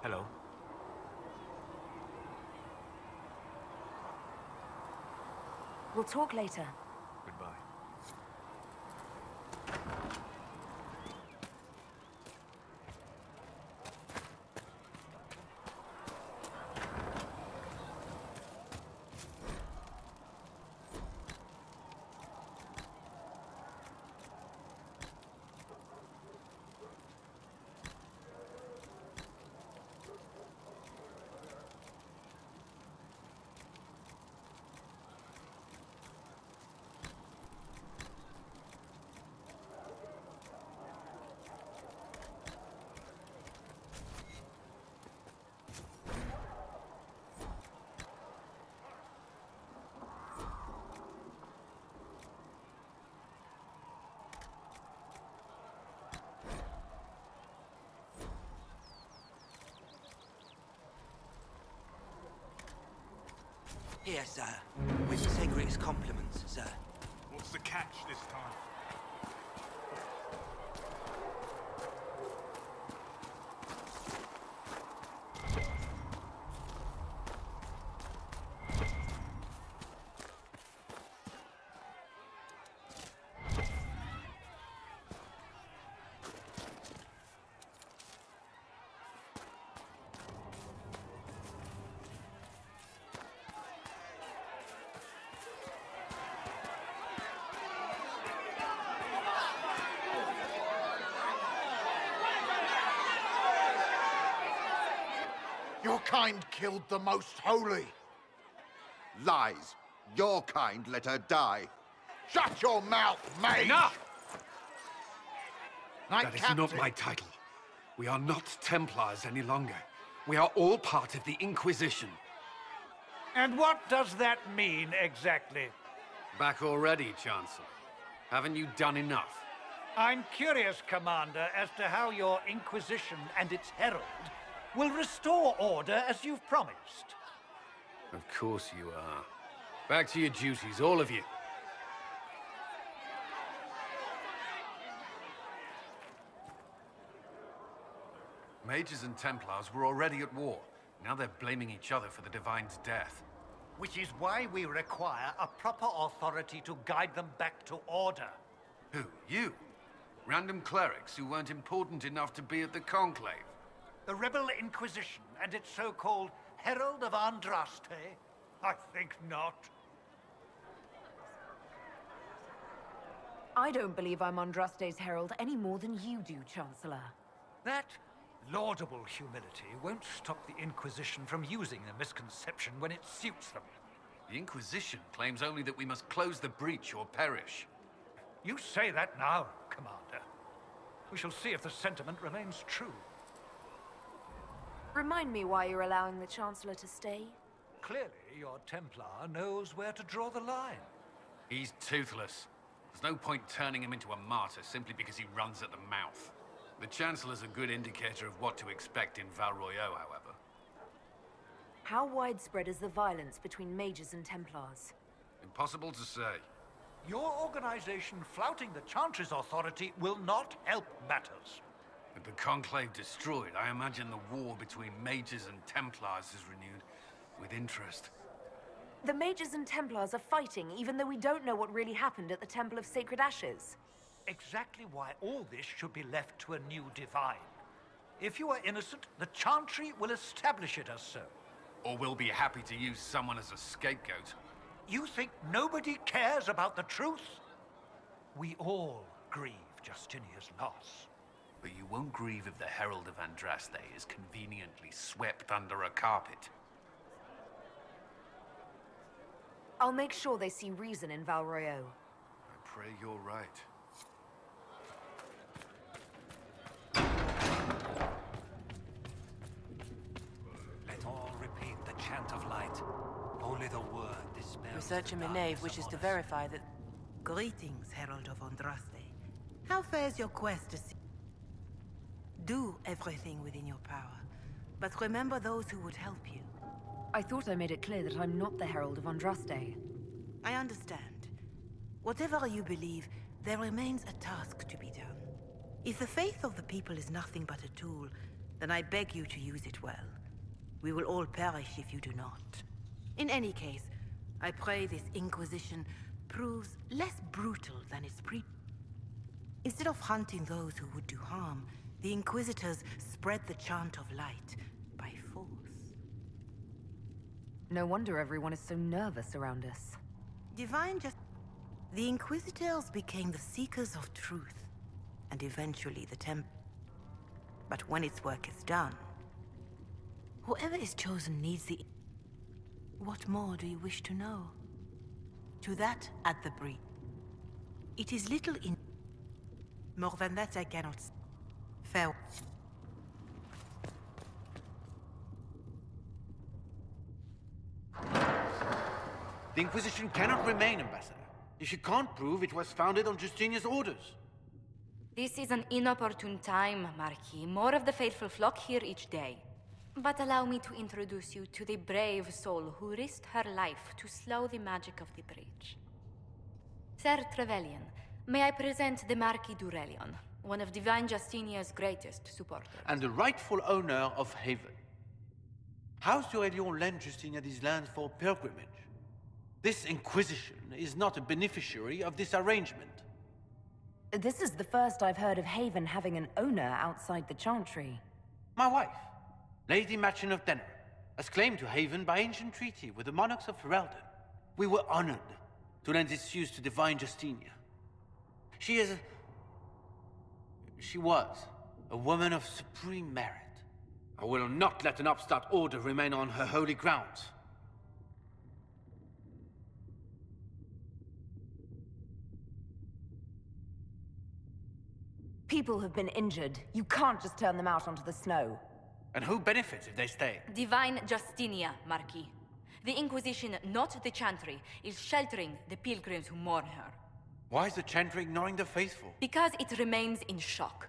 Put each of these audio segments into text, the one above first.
Hello. We'll talk later. Goodbye. Here, sir. With Segrit's compliments, sir. What's the catch this time? Your kind killed the most holy. Lies. Your kind let her die. Shut your mouth, mate! Enough! Knight That is Captain. not my title. We are not Templars any longer. We are all part of the Inquisition. And what does that mean, exactly? Back already, Chancellor. Haven't you done enough? I'm curious, Commander, as to how your Inquisition and its herald will restore order as you've promised. Of course you are. Back to your duties, all of you. Mages and Templars were already at war. Now they're blaming each other for the Divine's death. Which is why we require a proper authority to guide them back to order. Who? You? Random clerics who weren't important enough to be at the Conclave? The Rebel Inquisition and its so-called Herald of Andraste? I think not. I don't believe I'm Andraste's herald any more than you do, Chancellor. That laudable humility won't stop the Inquisition from using the misconception when it suits them. The Inquisition claims only that we must close the breach or perish. You say that now, Commander. We shall see if the sentiment remains true. Remind me why you're allowing the Chancellor to stay? Clearly, your Templar knows where to draw the line. He's toothless. There's no point turning him into a martyr simply because he runs at the mouth. The Chancellor's a good indicator of what to expect in Val Royeaux, however. How widespread is the violence between mages and Templars? Impossible to say. Your organization flouting the Chantry's authority will not help matters. With the Conclave destroyed, I imagine the war between mages and Templars is renewed with interest. The mages and Templars are fighting, even though we don't know what really happened at the Temple of Sacred Ashes. Exactly why all this should be left to a new divine. If you are innocent, the Chantry will establish it as so. Or we'll be happy to use someone as a scapegoat. You think nobody cares about the truth? We all grieve Justinia's loss. But you won't grieve if the Herald of Andraste is conveniently swept under a carpet. I'll make sure they see reason in Val Royeaux. I pray you're right. Let all repeat the chant of light. Only the word dispels. Researcher the Minave darkness wishes upon to us. verify that... Greetings, Herald of Andraste. How fares your quest to see... Do everything within your power, but remember those who would help you. I thought I made it clear that I'm not the Herald of Andraste. I understand. Whatever you believe, there remains a task to be done. If the faith of the people is nothing but a tool, then I beg you to use it well. We will all perish if you do not. In any case, I pray this Inquisition proves less brutal than its Instead of hunting those who would do harm, the Inquisitors spread the chant of light by force. No wonder everyone is so nervous around us. The Inquisitors became the seekers of truth, and eventually the Temple. But when its work is done, whoever is chosen needs the... What more do you wish to know? To that, add the breed. It is little in... More than that I cannot... Farewell. The Inquisition cannot remain, Ambassador, if you can't prove it was founded on Justinia's orders. This is an inopportune time, Marquis. More of the faithful flock here each day. But allow me to introduce you to the brave soul who risked her life to slow the magic of the breach. Sir Trevelyan, may I present the Marquis d'Aurelion, one of Divine Justinia's greatest supporters. And the rightful owner of Haven. House d'Aurelion lent Justinia these lands for pilgrimage. This Inquisition is not a beneficiary of this arrangement. This is the first I've heard of Haven having an owner outside the Chantry. My wife, Lady Machin of Denner, has claimed to Haven by ancient treaty with the monarchs of Ferelden. We were honored to lend its use to Divine Justinia. She was a woman of supreme merit. I will not let an upstart order remain on her holy grounds. People have been injured. You can't just turn them out onto the snow. And who benefits if they stay? Divine Justinia, Marquis. The Inquisition, not the Chantry, is sheltering the pilgrims who mourn her. Why is the Chantry ignoring the faithful? Because it remains in shock.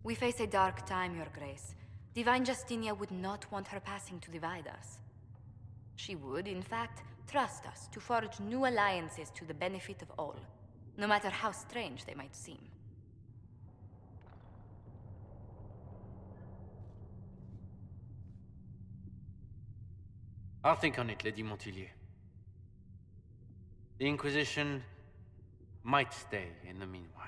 We face a dark time, Your Grace. Divine Justinia would not want her passing to divide us. She would, in fact, trust us to forge new alliances to the benefit of all, no matter how strange they might seem. I'll think on it, Lady Montilyet. The Inquisition might stay in the meanwhile.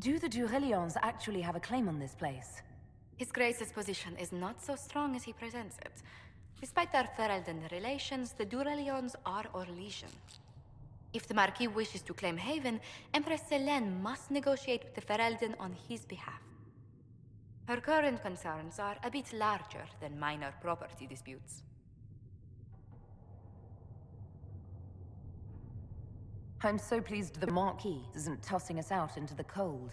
Do the d'Aurelions actually have a claim on this place? His Grace's position is not so strong as he presents it. Despite their Ferelden relations, the d'Aurelions are Orlesian. If the Marquis wishes to claim Haven, Empress Selene must negotiate with the Ferelden on his behalf. Her current concerns are a bit larger than minor property disputes. I'm so pleased the Marquis isn't tossing us out into the cold.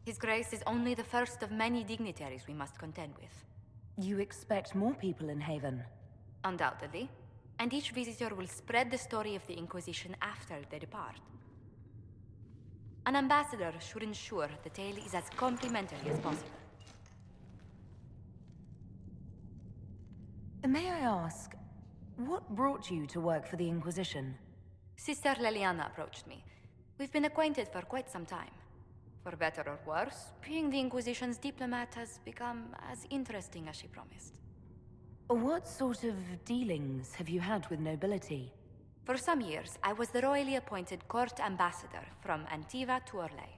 His Grace is only the first of many dignitaries we must contend with. You expect more people in Haven? Undoubtedly. And each visitor will spread the story of the Inquisition after they depart. An ambassador should ensure the tale is as complimentary as possible. May I ask, what brought you to work for the Inquisition? Sister Leliana approached me. We've been acquainted for quite some time. For better or worse, being the Inquisition's diplomat has become as interesting as she promised. What sort of dealings have you had with nobility? For some years, I was the royally appointed court ambassador from Antiva to Orlais.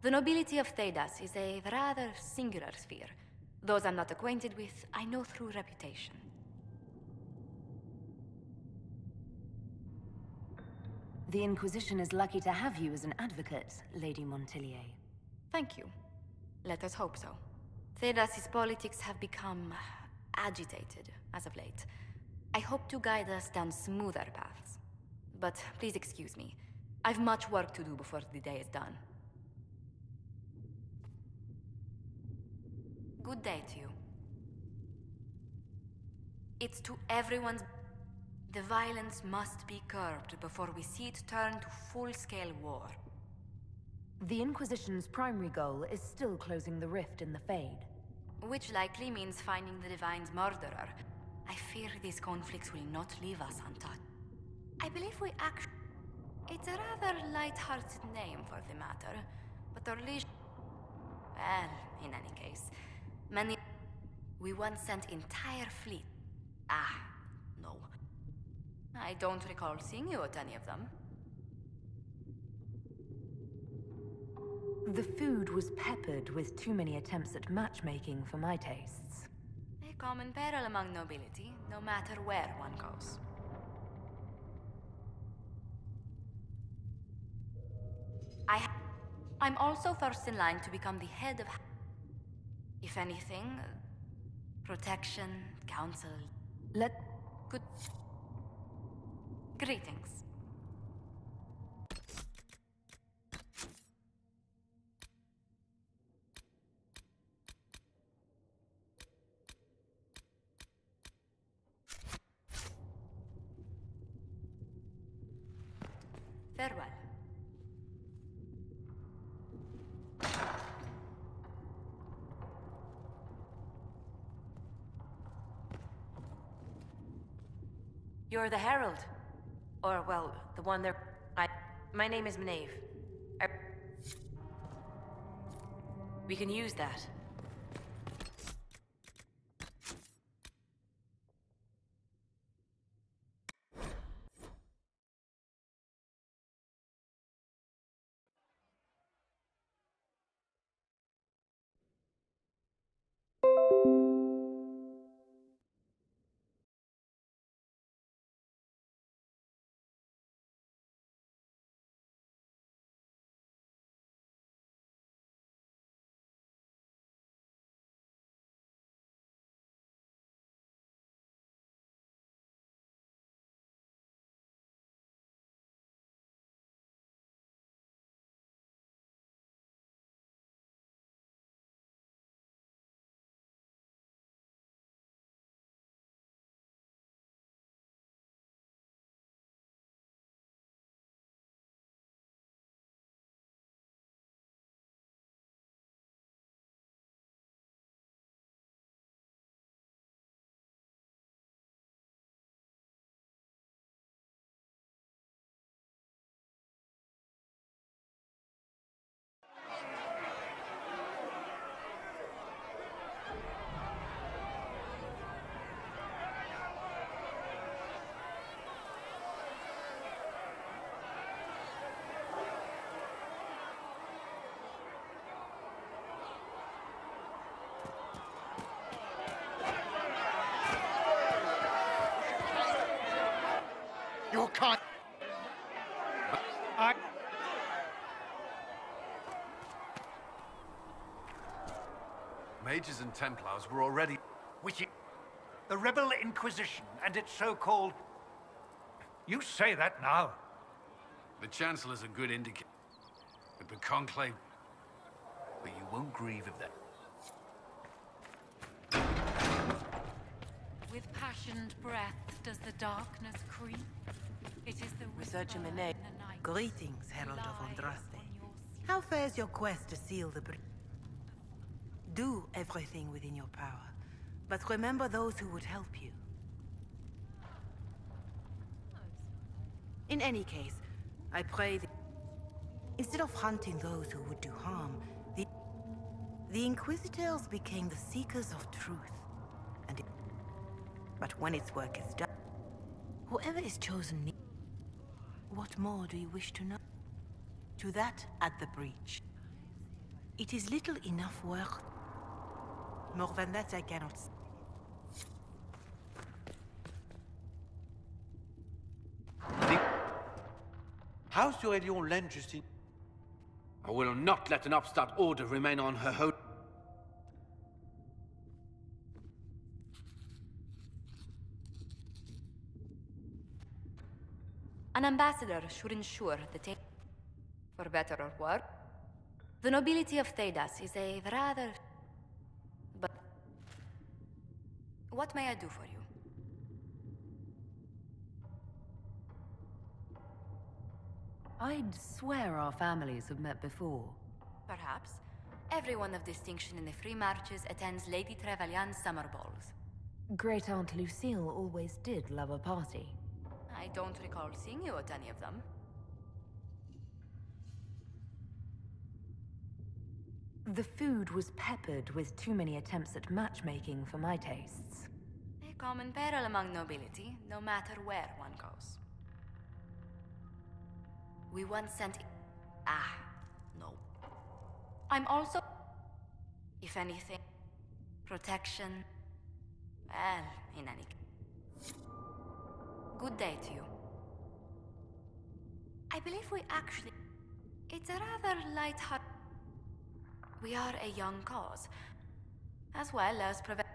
The nobility of Thedas is a rather singular sphere. Those I'm not acquainted with, I know through reputation. The Inquisition is lucky to have you as an advocate, Lady Montilyet. Thank you. Let us hope so. Thedas' politics have become agitated as of late. I hope to guide us down smoother paths. But please excuse me. I've much work to do before the day is done. Good day to you. It's to everyone's... The violence must be curbed before we see it turn to full-scale war. The Inquisition's primary goal is still closing the rift in the Fade. Which likely means finding the Divine's murderer. I fear these conflicts will not leave us untouched. I believe we actually... It's a rather light-hearted name for the matter, but our legion... Well, in any case, many... We once sent entire fleet. Ah, no. I don't recall seeing you at any of them. The food was peppered with too many attempts at matchmaking for my tastes. A common peril among nobility, no matter where one goes. I'm also first in line to become the head of... If anything, protection, counsel... Good... Greetings. Farewell. You're the Herald. Or, well, the one there... My name is Maeve. We can use that. Your kind... Mages and Templars were already... Which the Rebel Inquisition and its so-called... You say that now. The Chancellor's a good indicator. But the Conclave... But you won't grieve of that. With passioned breath does the darkness creep. It is the Research in the whisper name. in the night. Greetings, Herald of Lie Uniondeath. on your How fares your quest to seal the breach? Do everything within your power, but remember those who would help you. In any case, I pray that instead of hunting those who would do harm, the Inquisitors became the seekers of truth. But when its work is done, whoever is chosen, what more do you wish to know? To that at the breach. It is little enough work. More than that I cannot say. How's your Elion Len, Justine? I will not let an upstart order remain on her hold. An ambassador should ensure the for better or worse. The nobility of Thedas is a rather... But... What may I do for you? I'd swear our families have met before. Perhaps. Everyone of distinction in the Free Marches attends Lady Trevelyan's summer balls. Great Aunt Lucille always did love a party. I don't recall seeing you at any of them. The food was peppered with too many attempts at matchmaking for my tastes. A common peril among nobility, no matter where one goes. We once sent... no. I'm also... If anything, protection... Well, in any case. Good day to you. I believe we actually... It's a rather light-hearted... We are a young cause, as well as prevent...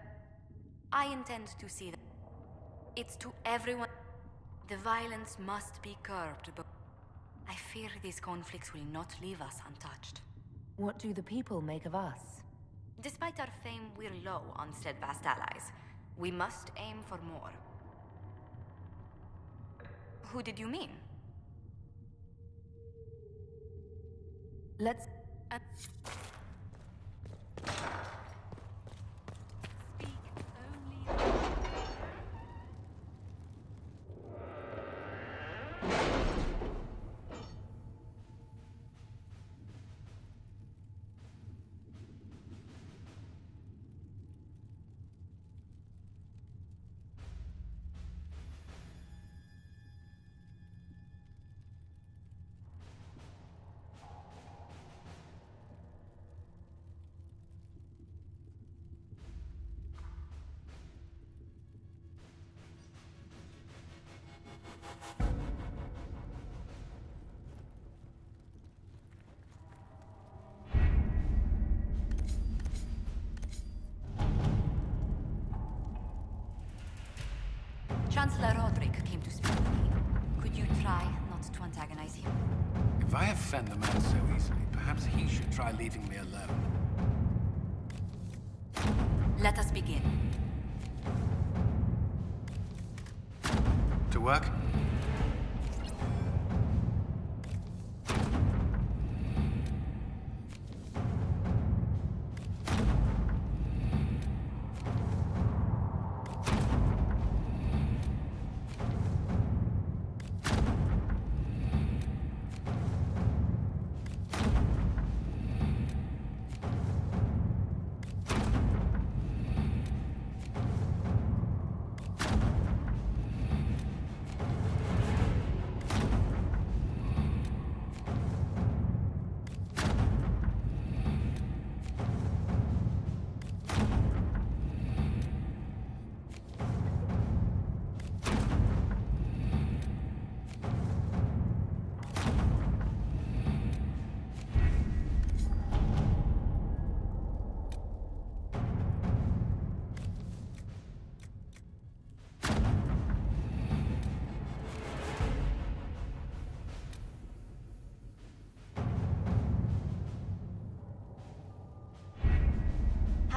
I intend to see that. It's to everyone. The violence must be curbed, but I fear these conflicts will not leave us untouched. What do the people make of us? Despite our fame, we're low on steadfast allies. We must aim for more. Who did you mean? Let's... Chancellor Roderick came to speak with me. Could you try not to antagonize him? If I offend the man so easily, perhaps he should try leaving me alone. Let us begin. To work?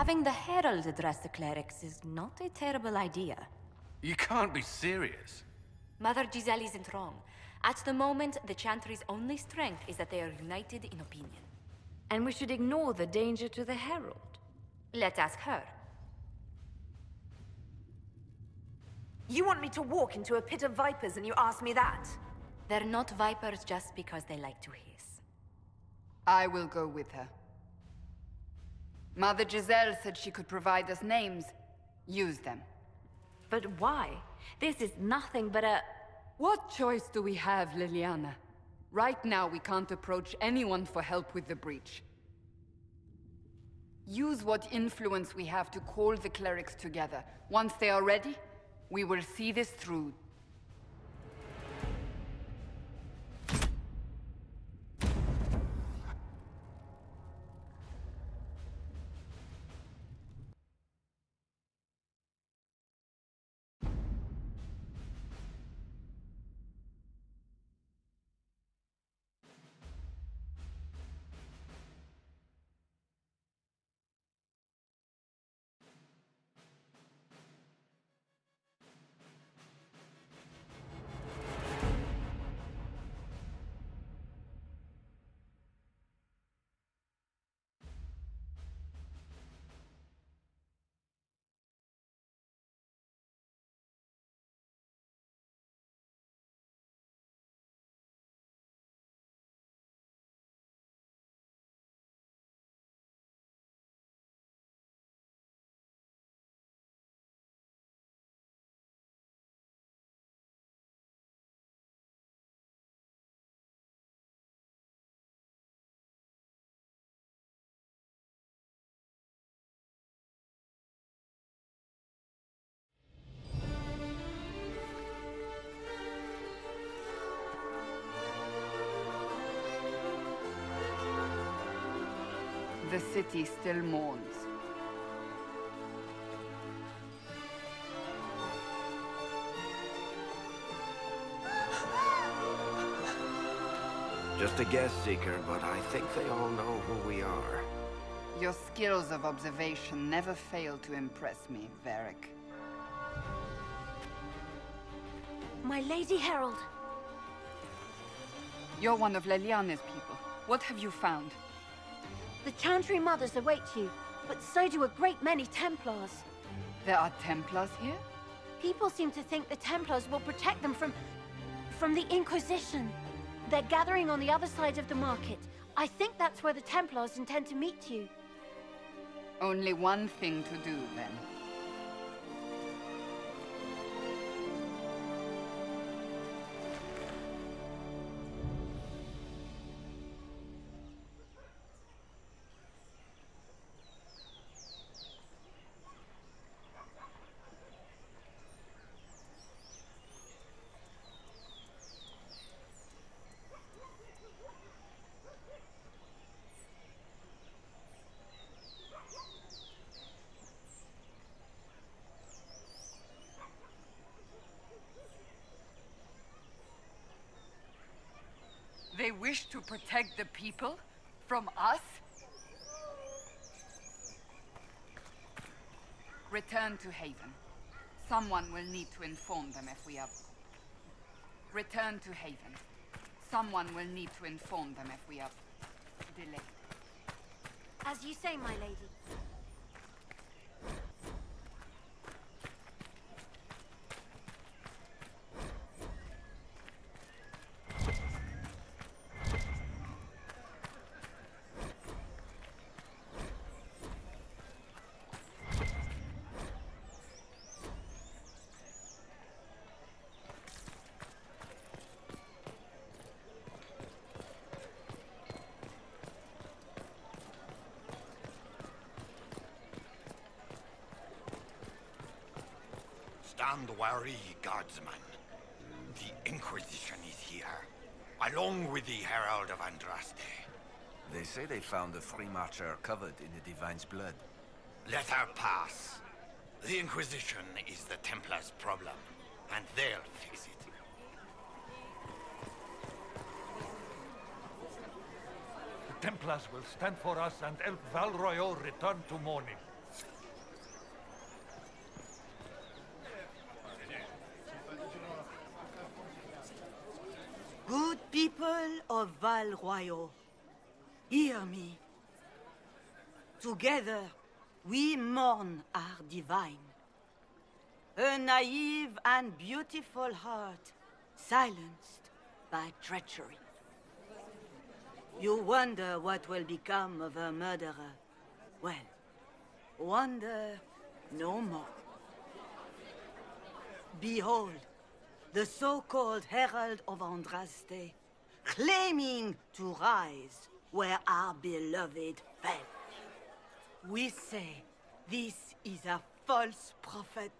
Having the Herald address the clerics is not a terrible idea. You can't be serious. Mother Giselle isn't wrong. At the moment, the Chantry's only strength is that they are united in opinion. And we should ignore the danger to the Herald. Let's ask her. You want me to walk into a pit of vipers and you ask me that? They're not vipers just because they like to hiss. I will go with her. Mother Giselle said she could provide us names. Use them. But why? This is nothing but a... What choice do we have, Liliana? Right now, we can't approach anyone for help with the breach. Use what influence we have to call the clerics together. Once they are ready, we will see this through. The city still mourns. Just a guess, Seeker, but I think they all know who we are. Your skills of observation never fail to impress me, Varric. My Lady Herald. You're one of Leliane's people. What have you found? The Chantry Mothers await you, but so do a great many Templars. There are Templars here? People seem to think the Templars will protect them from the Inquisition. They're gathering on the other side of the market. I think that's where the Templars intend to meet you. Only one thing to do, then. They wish to protect the people? From us? Return to Haven. Someone will need to inform them if we are... Return to Haven. Someone will need to inform them if we are... delayed. As you say, my lady. Stand wary, guardsman. The Inquisition is here, along with the Herald of Andraste. They say they found the free marcher covered in the Divine's blood. Let her pass. The Inquisition is the Templars' problem, and they'll fix it. The Templars will stand for us and help Val Royeaux return to mourning. Good people of Val Royeaux, hear me. Together, we mourn our divine. A naive and beautiful heart, silenced by treachery. You wonder what will become of a murderer. Well, wonder no more. Behold, the so-called Herald of Andraste, claiming to rise where our beloved fell. We say this is a false prophet,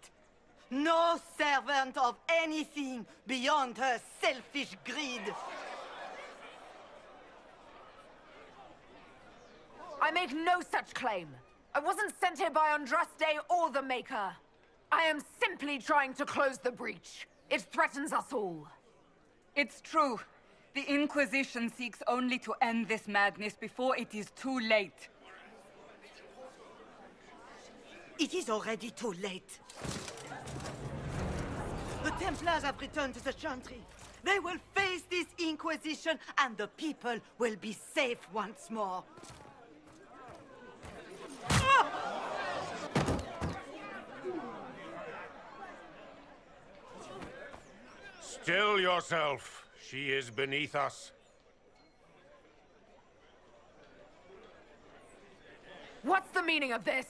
no servant of anything beyond her selfish greed. I make no such claim. I wasn't sent here by Andraste or the Maker. I am simply trying to close the breach. It threatens us all. It's true. The Inquisition seeks only to end this madness before it is too late. It is already too late. The Templars have returned to the Chantry. They will face this Inquisition, and the people will be safe once more. Still yourself. She is beneath us. What's the meaning of this?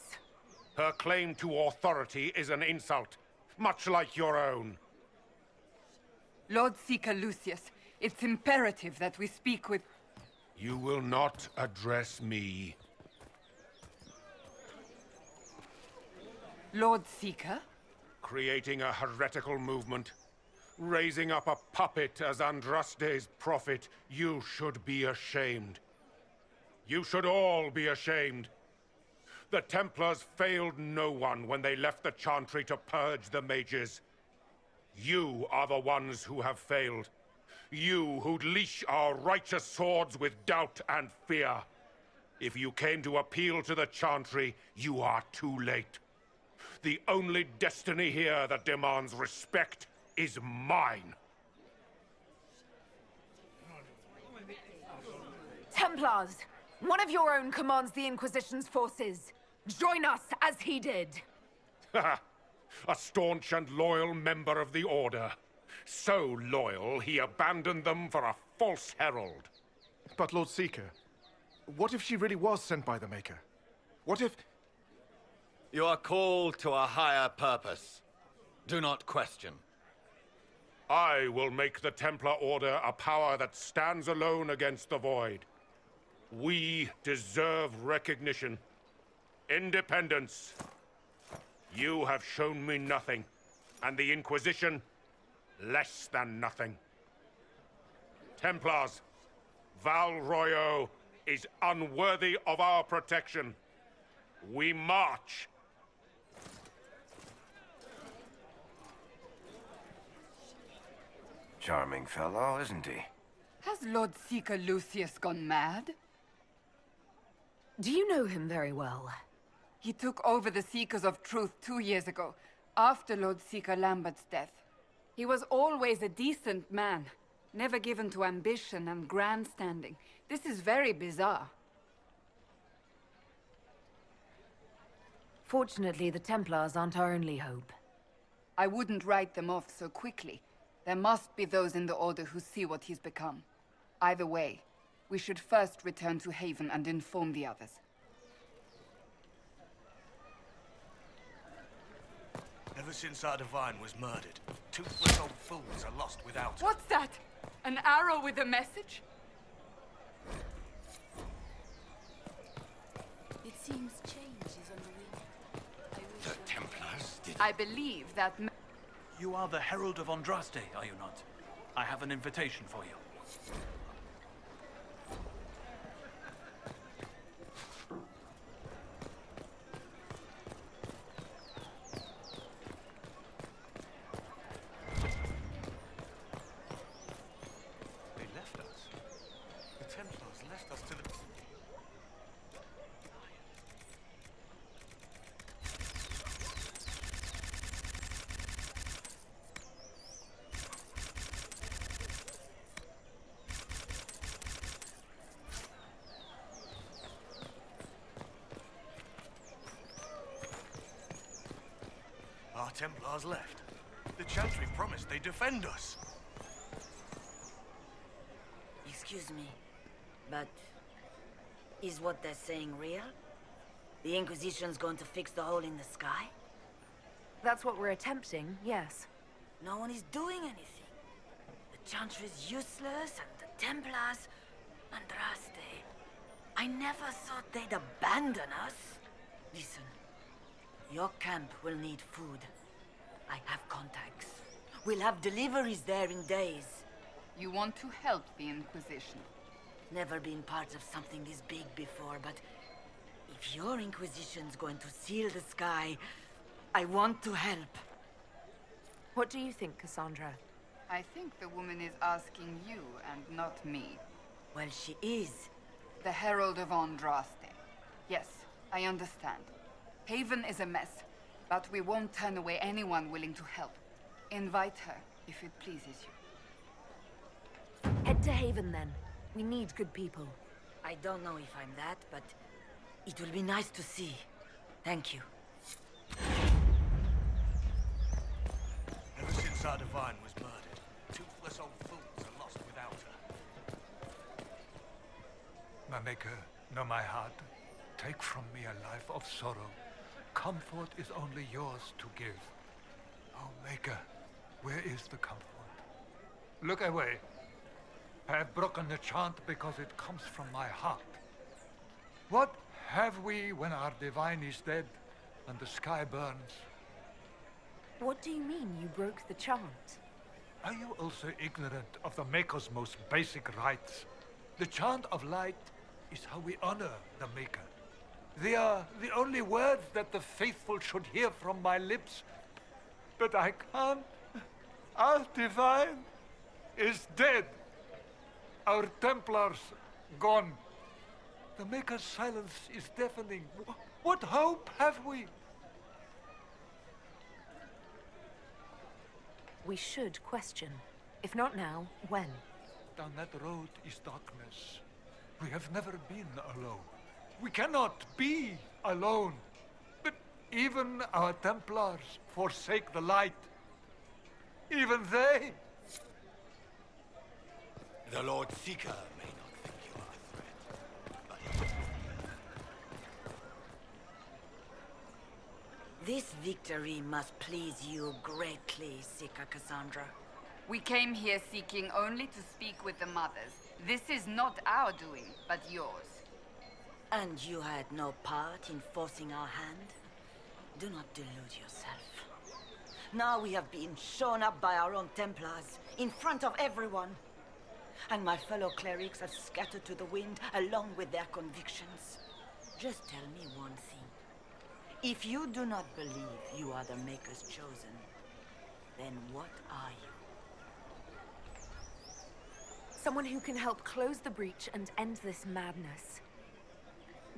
Her claim to authority is an insult, much like your own. Lord Seeker Lucius, it's imperative that we speak with... You will not address me. Lord Seeker? Creating a heretical movement. Raising up a puppet as Andraste's prophet. You should be ashamed. You should all be ashamed. The Templars failed no one when they left the Chantry to purge the mages. You are the ones who have failed. You who'd leash our righteous swords with doubt and fear. If you came to appeal to the Chantry, you are too late. The only destiny here that demands respect is mine. Templars! One of your own commands the Inquisition's forces. Join us as he did. A staunch and loyal member of the Order. So loyal, he abandoned them for a false herald. But Lord Seeker, what if she really was sent by the Maker? What if... You are called to a higher purpose. Do not question. I will make the Templar Order a power that stands alone against the Void. We deserve recognition. Independence. You have shown me nothing, and the Inquisition, less than nothing. Templars, Val Royeaux is unworthy of our protection. We march. Charming fellow, isn't he? Has Lord Seeker Lucius gone mad? Do you know him very well? He took over the Seekers of Truth 2 years ago, after Lord Seeker Lambert's death. He was always a decent man, never given to ambition and grandstanding. This is very bizarre. Fortunately, the Templars aren't our only hope. I wouldn't write them off so quickly. There must be those in the Order who see what he's become. Either way, we should first return to Haven and inform the others. Ever since our divine was murdered, toothless old fools are lost without her. What's that? An arrow with a message? It seems change is on the way. The Templars did... I believe that... You are the Herald of Andraste, are you not? I have an invitation for you. They left us. The Templars left us to the... Our Templars left. The Chantry promised they'd defend us. Excuse me, but is what they're saying real? The Inquisition's going to fix the hole in the sky? That's what we're attempting, yes. No one is doing anything. The Chantry's useless, and the Templars... Andraste. I never thought they'd abandon us. Listen, your camp will need food. I have contacts. We'll have deliveries there in days. You want to help the Inquisition? Never been part of something this big before, but if your Inquisition's going to seal the sky, I want to help. What do you think, Cassandra? I think the woman is asking you and not me. Well, she is. The Herald of Andraste. Yes, I understand. Haven is a mess, but we won't turn away anyone willing to help. Invite her, if it pleases you. Head to Haven, then. We need good people. I don't know if I'm that, but it will be nice to see. Thank you. Ever since our divine was murdered, toothless old fools are lost without her. My Maker, know my heart. Take from me a life of sorrow. Comfort is only yours to give. Oh, Maker, where is the comfort? Look away. I have broken the chant because it comes from my heart. What have we when our divine is dead and the sky burns? What do you mean you broke the chant? Are you also ignorant of the Maker's most basic rites? The chant of light is how we honor the Maker. They are the only words that the faithful should hear from my lips. But I can't. Our divine is dead. Our Templars gone. The Maker's silence is deafening. What hope have we? We should question. If not now, when? Down that road is darkness. We have never been alone. We cannot be alone. But even our Templars forsake the light. Even they. The Lord Seeker may not think you are a threat, but... This victory must please you greatly, Seeker Cassandra. We came here seeking only to speak with the mothers. This is not our doing, but yours. And you had no part in forcing our hand? Do not delude yourself. Now we have been shown up by our own Templars, in front of everyone. And my fellow clerics have scattered to the wind along with their convictions. Just tell me one thing. If you do not believe you are the Maker's chosen, then what are you? Someone who can help close the breach and end this madness.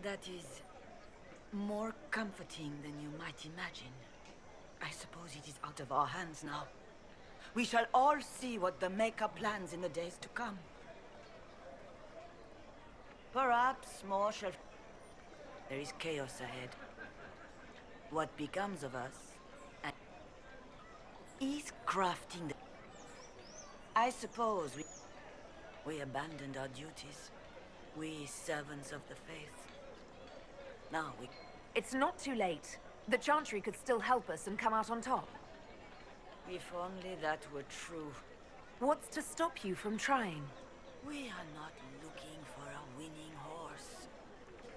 That is more comforting than you might imagine. I suppose it is out of our hands now. We shall all see what the Maker plans in the days to come. Perhaps more shall... There is chaos ahead. What becomes of us is crafting the... I suppose we abandoned our duties. We servants of the faith. Now we... It's not too late. The Chantry could still help us and come out on top. If only that were true. What's to stop you from trying? We are not looking for a winning horse.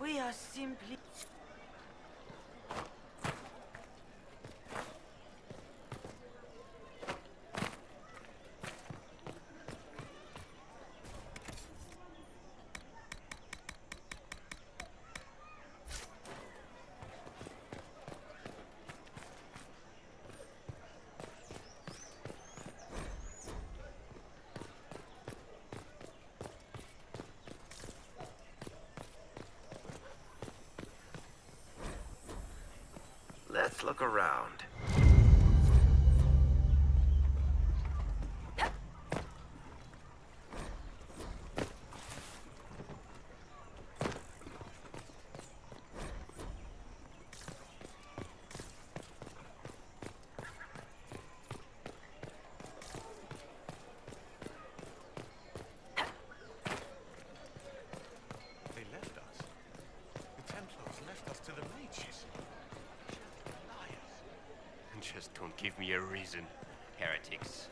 We are simply... Let's look around. They left us. The Templars left us to the mages. Just don't give me a reason, heretics.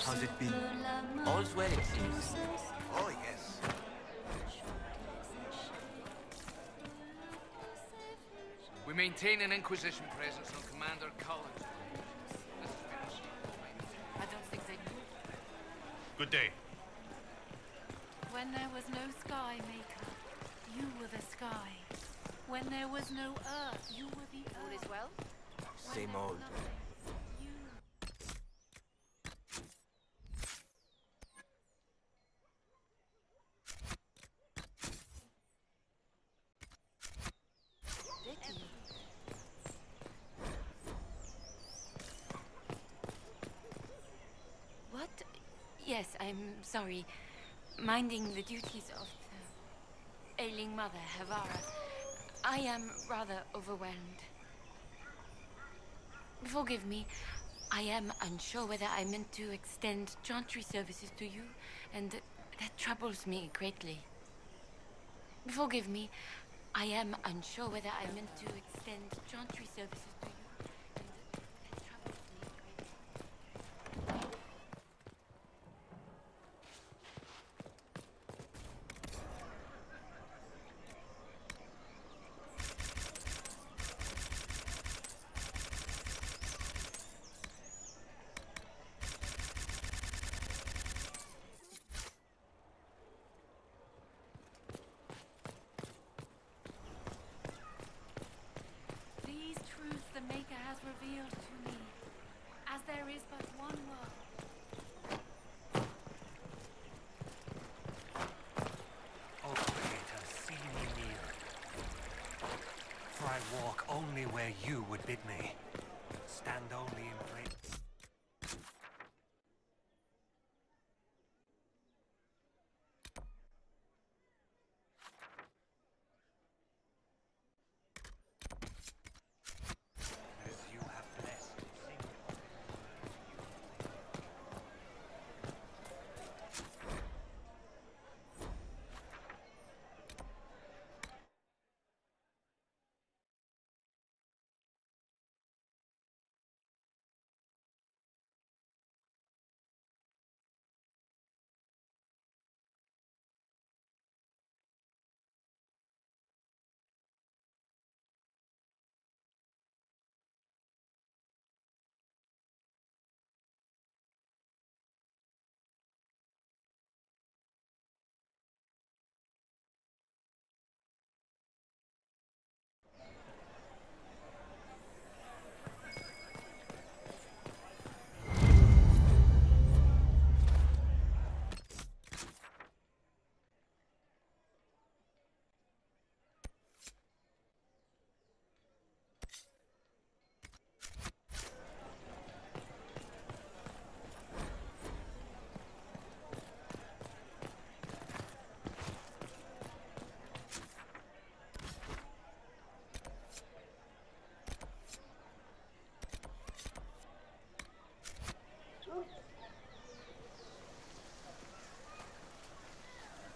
How's it been? All's well, it seems. Oh, yes. We maintain an Inquisition presence on Commander Cullen's. I don't think they knew. Good day. When there was no sky, Maker, you were the sky. When there was no earth, you were the earth. All is well? Same old. What? Yes, I'm sorry. Minding the duties of the ailing mother, Havara. I am rather overwhelmed. Forgive me. I am unsure whether I meant to extend chantry services to you, and that troubles me greatly. Forgive me. I am unsure whether I meant to extend chantry services to you, and that troubles me greatly. forbid me. Stand only in place. As you have blessed, sing.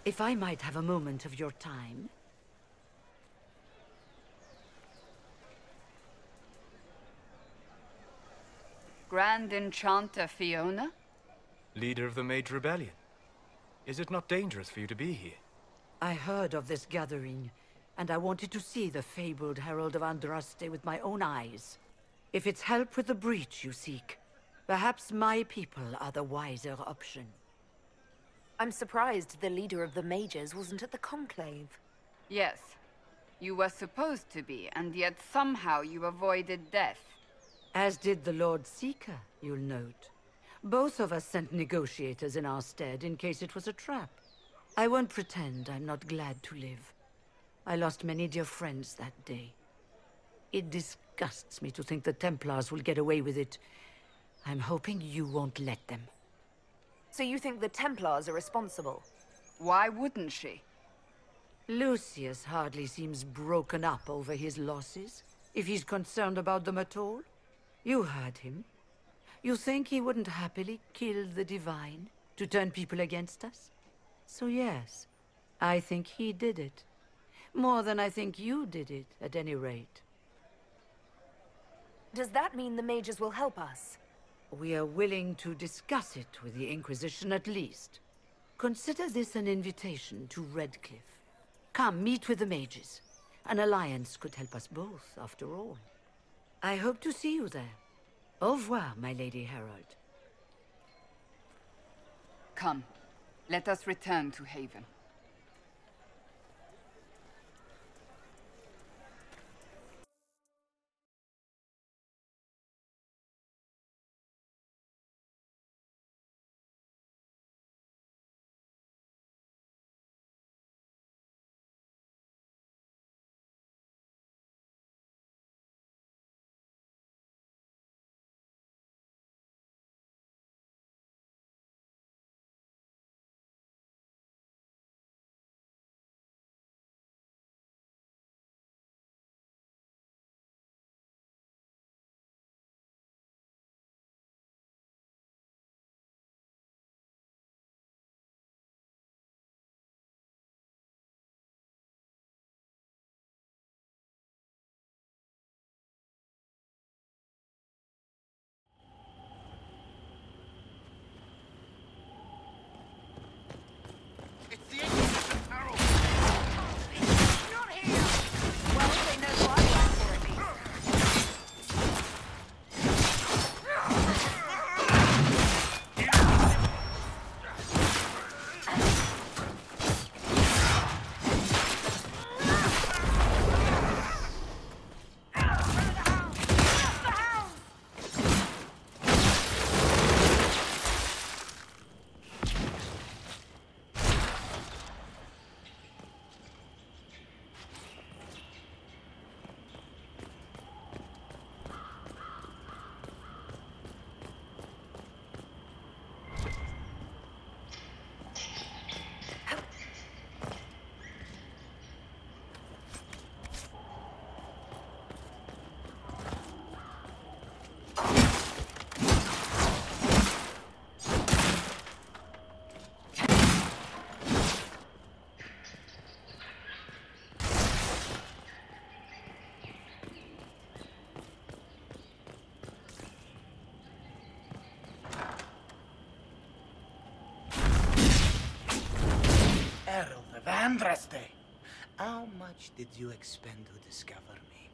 If I might have a moment of your time. Grand Enchanter Fiona? Leader of the Mage Rebellion. Is it not dangerous for you to be here? I heard of this gathering, and I wanted to see the fabled Herald of Andraste with my own eyes. If it's help with the breach you seek, perhaps my people are the wiser option. I'm surprised the leader of the mages wasn't at the conclave. Yes. You were supposed to be, and yet somehow you avoided death. As did the Lord Seeker, you'll note. Both of us sent negotiators in our stead in case it was a trap. I won't pretend I'm not glad to live. I lost many dear friends that day. It disgusts me to think the Templars will get away with it. I'm hoping you won't let them. So you think the Templars are responsible? Why wouldn't she? Lucius hardly seems broken up over his losses, if he's concerned about them at all. You heard him. You think he wouldn't happily kill the Divine to turn people against us? So yes, I think he did it. More than I think you did it, at any rate. Does that mean the mages will help us? We are willing to discuss it with the Inquisition at least. Consider this an invitation to Redcliffe. Come, meet with the mages. An alliance could help us both, after all. I hope to see you there. Au revoir, my Lady Herald. Come, let us return to Haven. Andraste! How much did you expend to discover me?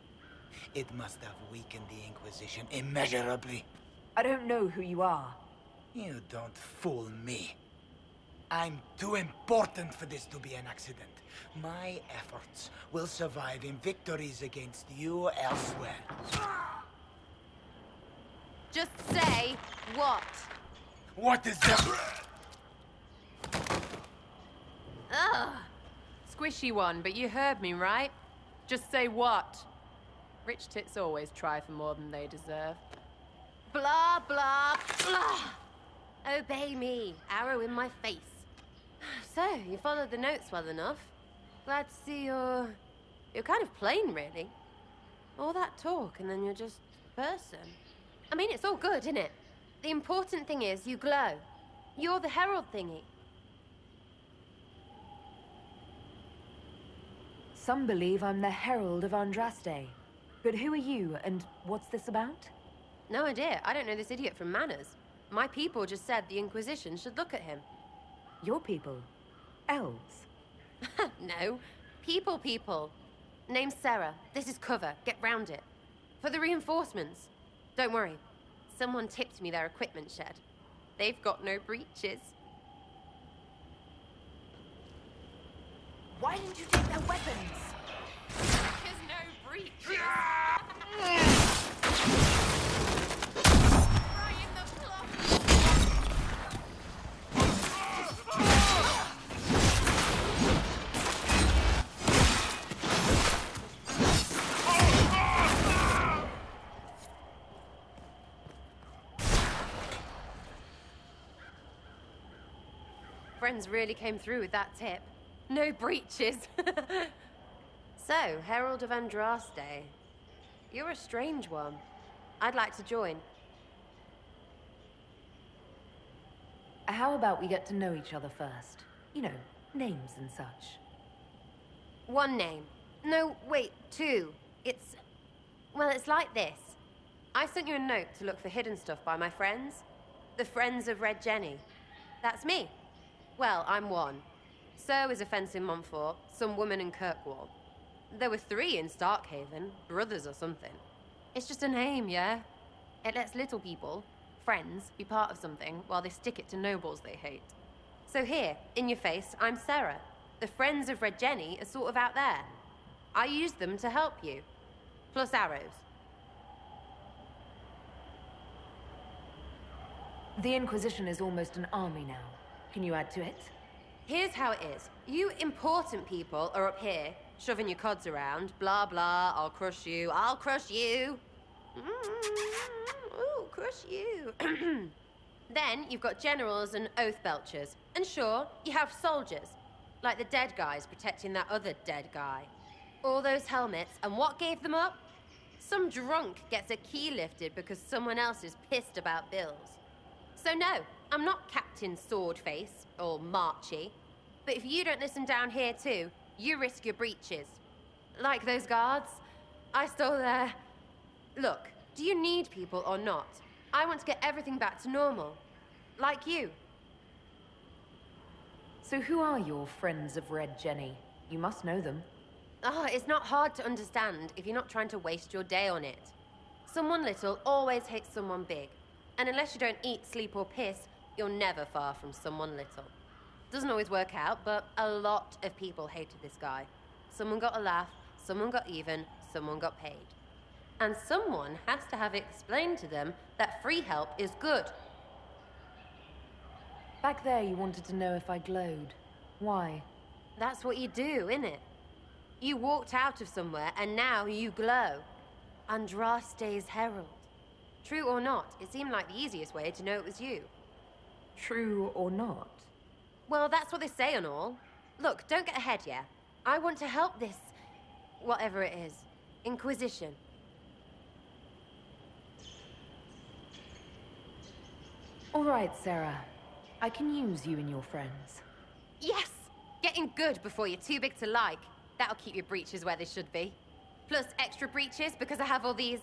It must have weakened the Inquisition immeasurably. I don't know who you are. You don't fool me. I'm too important for this to be an accident. My efforts will survive in victories against you elsewhere. Just say what? What is that? Ugh. Squishy one, but you heard me, right? Just say what? Rich tits always try for more than they deserve. Blah, blah, blah. Obey me. Arrow in my face. So, you followed the notes well enough. Glad to see you're kind of plain, really. All that talk, and then you're just a person. I mean, it's all good, isn't it? The important thing is you glow. You're the herald thingy. Some believe I'm the Herald of Andraste. But who are you, and what's this about? No idea. I don't know this idiot from Manners. My people just said the Inquisition should look at him. Your people? Elves? No. People. Name's Sarah. This is cover. Get round it. For the reinforcements. Don't worry. Someone tipped me their equipment shed. They've got no breaches. Why didn't you take their weapons? There's no breaches. Friends really came through with that tip. No breaches. So, Herald of Andraste. You're a strange one. I'd like to join. How about we get to know each other first? You know, names and such. One name. No, wait, two. Well, it's like this. I sent you a note to look for hidden stuff by my friends. The Friends of Red Jenny. That's me. Well, I'm one. So is a fence in Montfort, some woman in Kirkwall. There were 3 in Starkhaven, brothers or something. It's just a name, yeah? It lets little people, friends, be part of something while they stick it to nobles they hate. So here, in your face, I'm Sarah. The Friends of Red Jenny are sort of out there. I use them to help you. Plus arrows. The Inquisition is almost an army now. Can you add to it? Here's how it is. You important people are up here, shoving your cods around. Blah, blah, I'll crush you. Ooh, crush you. Then you've got generals and oath belchers. And sure, you have soldiers. Like the dead guys protecting that other dead guy. All those helmets, and what gave them up? Some drunk gets a key lifted because someone else is pissed about bills. So no, I'm not Captain Swordface, or Marchy. But if you don't listen down here too, you risk your breeches. Like those guards. I stole their... Look, do you need people or not? I want to get everything back to normal. Like you. So who are your Friends of Red Jenny? You must know them. It's not hard to understand if you're not trying to waste your day on it. Someone little always hates someone big. And unless you don't eat, sleep, or piss, you're never far from someone little. Doesn't always work out, but a lot of people hated this guy. Someone got a laugh, someone got even, someone got paid. And someone has to have explained to them that free help is good. Back there you wanted to know if I glowed. Why? That's what you do, innit? You walked out of somewhere and now you glow. Andraste's herald. True or not, it seemed like the easiest way to know it was you. True or not? Well, that's what they say and all. Look, don't get ahead, yeah? I want to help this... whatever it is. Inquisition. All right, Sarah. I can use you and your friends. Yes! Getting good before you're too big to like. That'll keep your breeches where they should be. Plus extra breeches because I have all these...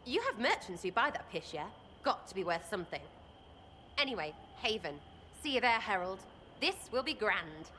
You have merchants who buy that piss, yeah? Got to be worth something. Anyway, Haven. See you there, Herald. This will be grand.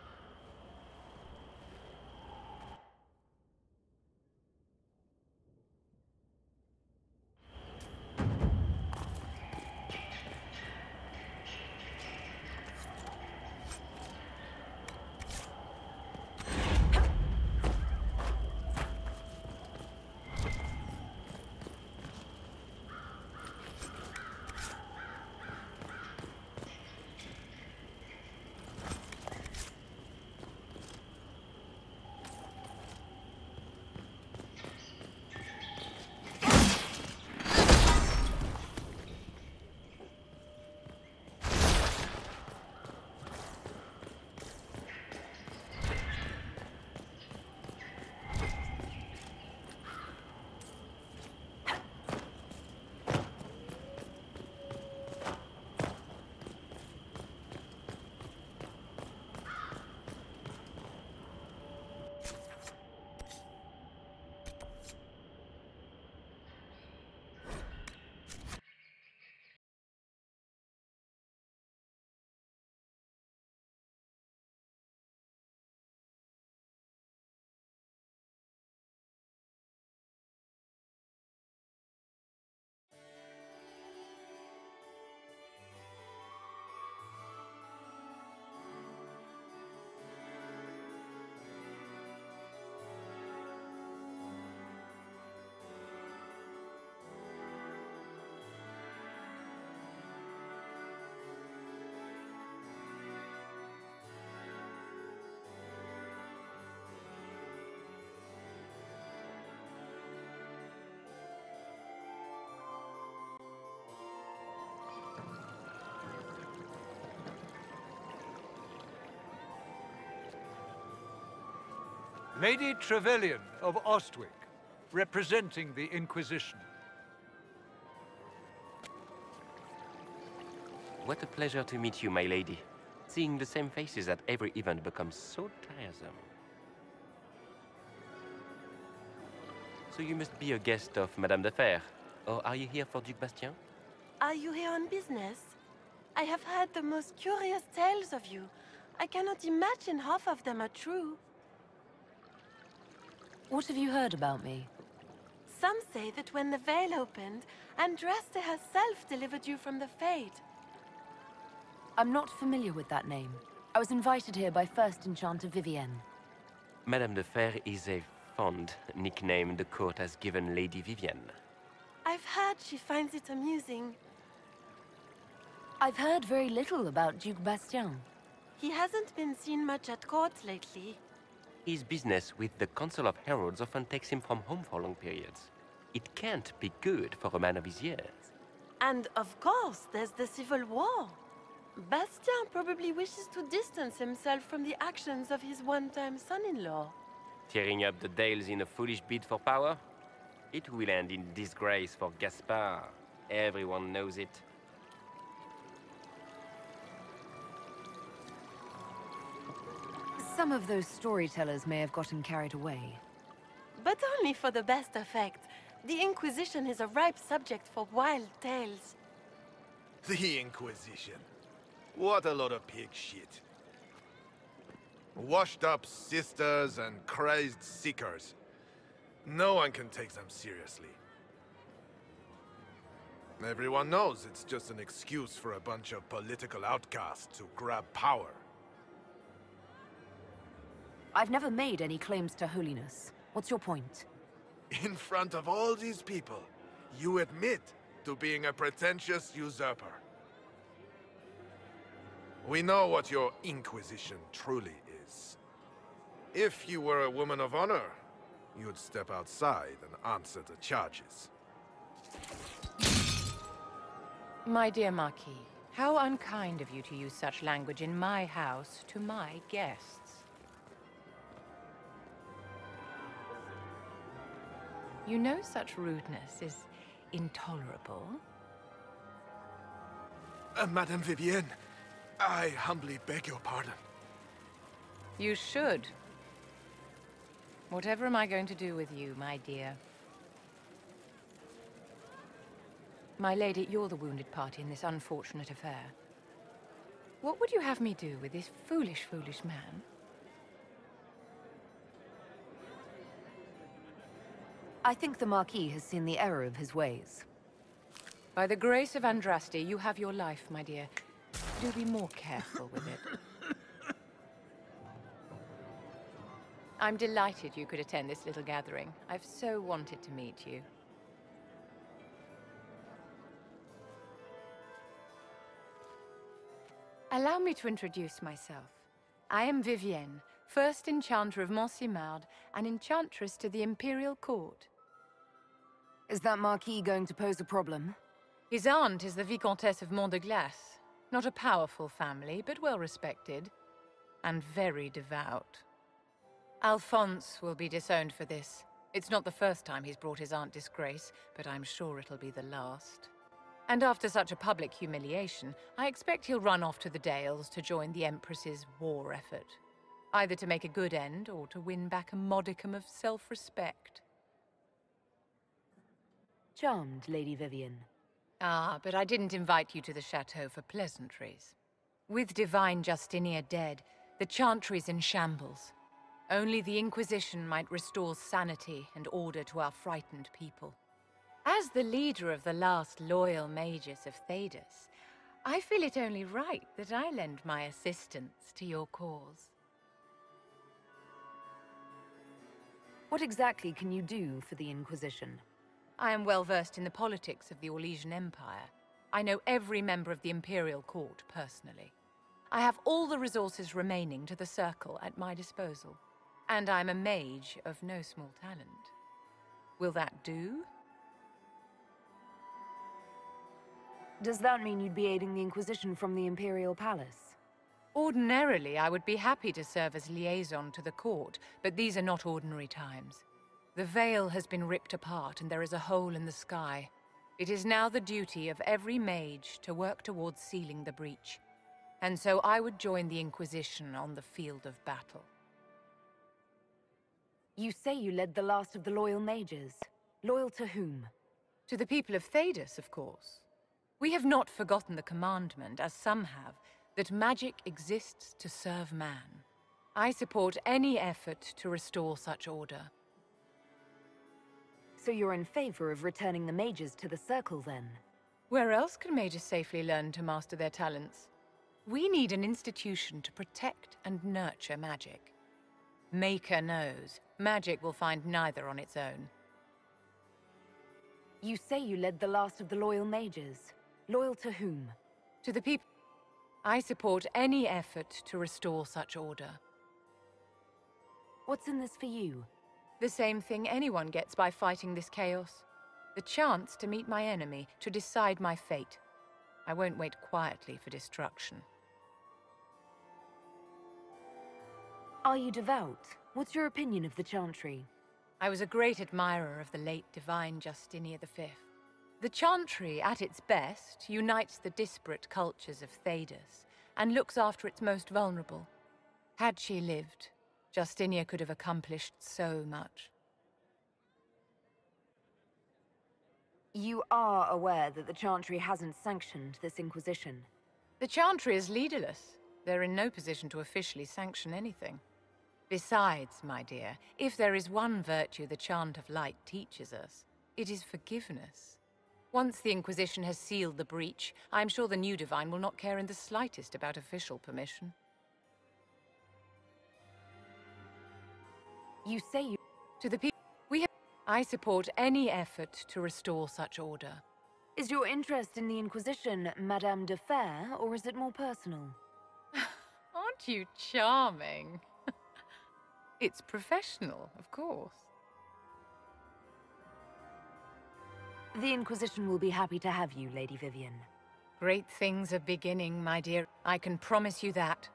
Lady Trevelyan of Ostwick, representing the Inquisition. What a pleasure to meet you, my lady. Seeing the same faces at every event becomes so tiresome. So you must be a guest of Madame de Fer, or are you here for Duc Bastien? Are you here on business? I have heard the most curious tales of you. I cannot imagine half of them are true. What have you heard about me? Some say that when the veil opened, Andraste herself delivered you from the Fate. I'm not familiar with that name. I was invited here by First Enchanter Vivienne. Madame de Fer is a fond nickname the court has given Lady Vivienne. I've heard she finds it amusing. I've heard very little about Duc Bastien. He hasn't been seen much at court lately. His business with the Council of Heralds often takes him from home for long periods. It can't be good for a man of his years. And of course, there's the Civil War. Bastien probably wishes to distance himself from the actions of his one-time son-in-law. Tearing up the Dales in a foolish bid for power? It will end in disgrace for Gaspard. Everyone knows it. Some of those storytellers may have gotten carried away. But only for the best effect. The Inquisition is a ripe subject for wild tales. The Inquisition. What a lot of pig shit. Washed-up sisters and crazed seekers. No one can take them seriously. Everyone knows it's just an excuse for a bunch of political outcasts to grab power. I've never made any claims to holiness. What's your point? In front of all these people, you admit to being a pretentious usurper. We know what your Inquisition truly is. If you were a woman of honor, you'd step outside and answer the charges. My dear Marquis, how unkind of you to use such language in my house to my guests. You know such rudeness is intolerable. Madame Vivienne, I humbly beg your pardon. You should. Whatever am I going to do with you, my dear? My lady, you're the wounded party in this unfortunate affair. What would you have me do with this foolish, foolish man? I think the Marquis has seen the error of his ways. By the grace of Andraste, you have your life, my dear. Do be more careful with it. I'm delighted you could attend this little gathering. I've so wanted to meet you. Allow me to introduce myself. I am Vivienne, First Enchanter of Montsimard and Enchantress to the Imperial Court. Is that Marquis going to pose a problem? His aunt is the Vicomtesse of Mont de Glace. Not a powerful family, but well respected. And very devout. Alphonse will be disowned for this. It's not the first time he's brought his aunt disgrace, but I'm sure it'll be the last. And after such a public humiliation, I expect he'll run off to the Dales to join the Empress's war effort. Either to make a good end, or to win back a modicum of self-respect. Charmed, Lady Vivienne. Ah, but I didn't invite you to the chateau for pleasantries. With Divine Justinia dead, the Chantry's in shambles. Only the Inquisition might restore sanity and order to our frightened people. As the leader of the last loyal mages of Thedas, I feel it only right that I lend my assistance to your cause. What exactly can you do for the Inquisition? I am well versed in the politics of the Orlesian Empire. I know every member of the Imperial Court personally. I have all the resources remaining to the Circle at my disposal. And I'm a mage of no small talent. Will that do? Does that mean you'd be aiding the Inquisition from the Imperial Palace? Ordinarily, I would be happy to serve as liaison to the court, but these are not ordinary times. The veil has been ripped apart and there is a hole in the sky. It is now the duty of every mage to work towards sealing the breach. And so I would join the Inquisition on the field of battle. You say you led the last of the loyal mages. Loyal to whom? To the people of Thedas, of course. We have not forgotten the commandment, as some have, that magic exists to serve man. I support any effort to restore such order. So you're in favor of returning the mages to the Circle, then? Where else can mages safely learn to master their talents? We need an institution to protect and nurture magic. Maker knows, magic will find neither on its own. You say you led the last of the loyal mages. Loyal to whom? To the people. I support any effort to restore such order. What's in this for you? The same thing anyone gets by fighting this chaos. The chance to meet my enemy, to decide my fate. I won't wait quietly for destruction. Are you devout? What's your opinion of the Chantry? I was a great admirer of the late divine Justinia V. The Chantry, at its best, unites the disparate cultures of Thedas and looks after its most vulnerable. Had she lived, Justinia could have accomplished so much. You are aware that the Chantry hasn't sanctioned this Inquisition? The Chantry is leaderless. They're in no position to officially sanction anything. Besides, my dear, if there is one virtue the Chant of Light teaches us, it is forgiveness. Once the Inquisition has sealed the breach, I'm sure the new Divine will not care in the slightest about official permission. You say you... To the people we have... I support any effort to restore such order. Is your interest in the Inquisition Madame de Fer, or is it more personal? Aren't you charming? It's professional, of course. The Inquisition will be happy to have you, Lady Vivian. Great things are beginning, my dear. I can promise you that.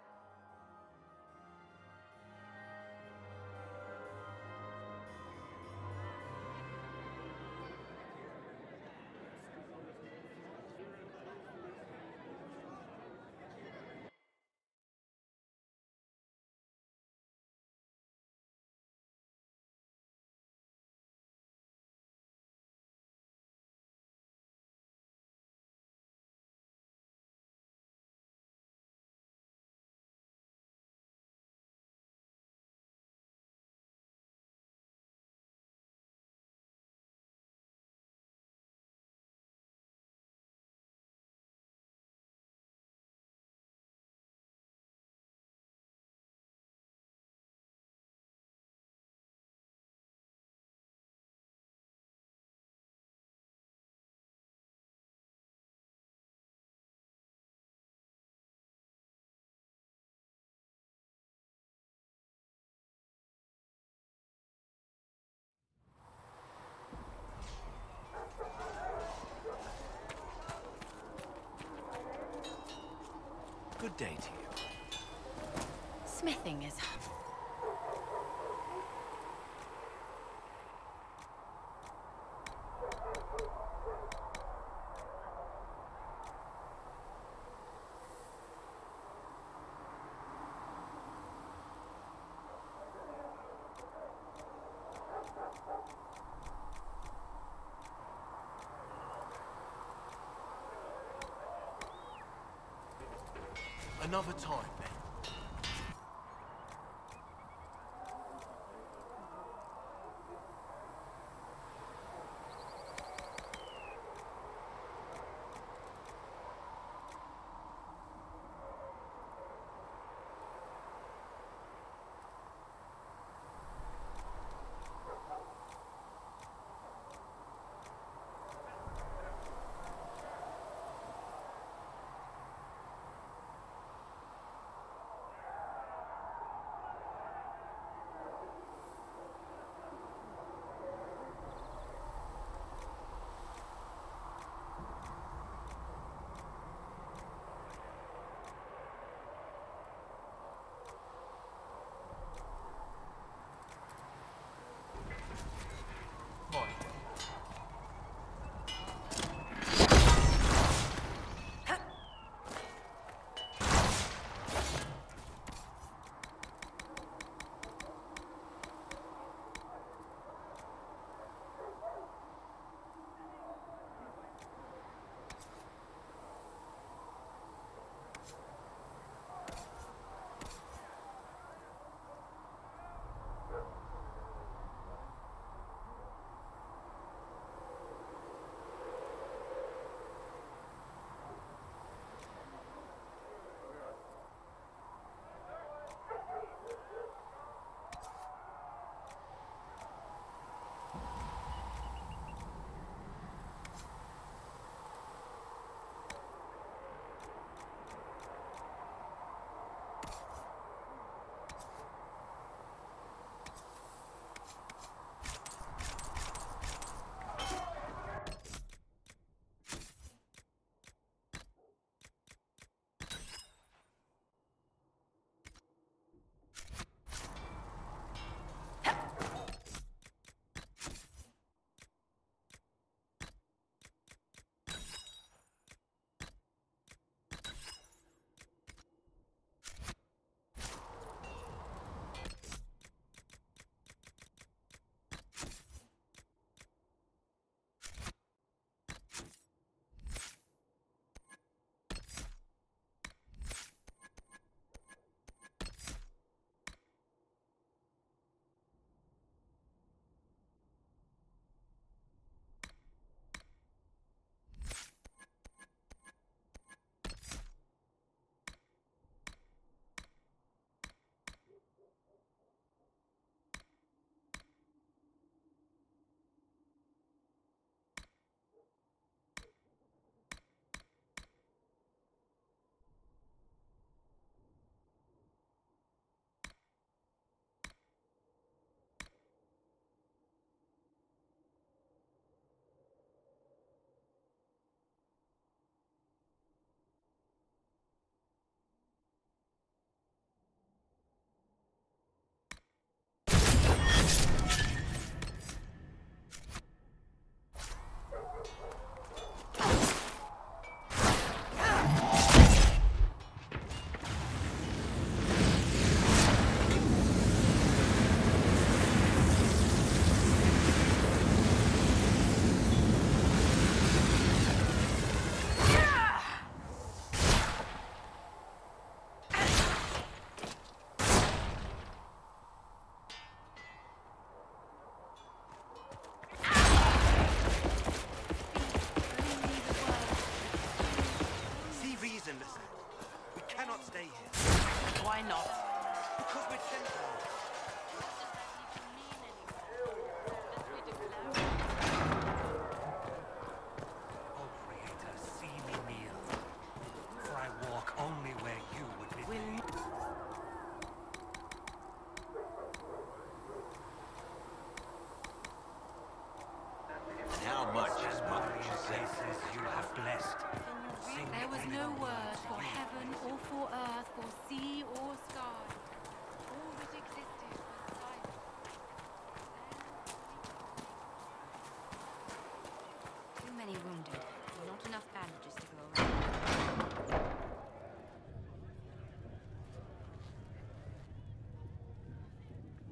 Good day to you. Smithing is hard. Another time, then. Oh, Creator, see me kneel. For I walk only where you would bid me. And how much is much, places you have blessed. Sing There was no word for heaven or for earth, for sea or sky. All that existed was silent. Too many wounded. Not enough bandages to go around.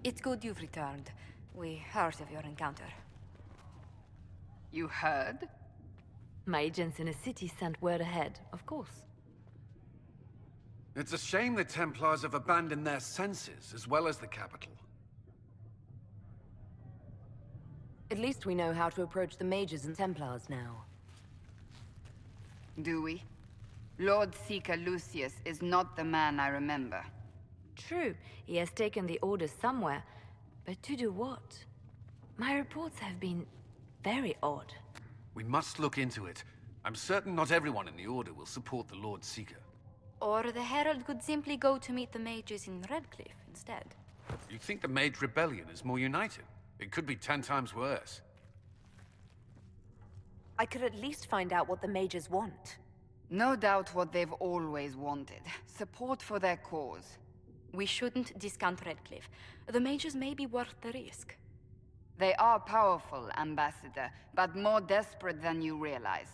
It's good you've returned. We heard of your encounter. You heard? My agents in the city sent word ahead, of course. It's a shame the Templars have abandoned their senses, as well as the capital. At least we know how to approach the mages and Templars now. Do we? Lord Seeker Lucius is not the man I remember. True, he has taken the orders somewhere, but to do what? My reports have been very odd. We must look into it. I'm certain not everyone in the Order will support the Lord Seeker. Or the Herald could simply go to meet the mages in Redcliffe instead. You think the Mage Rebellion is more united? It could be 10 times worse. I could at least find out what the mages want. No doubt what they've always wanted. Support for their cause. We shouldn't discount Redcliffe. The mages may be worth the risk. They are powerful, Ambassador, but more desperate than you realize.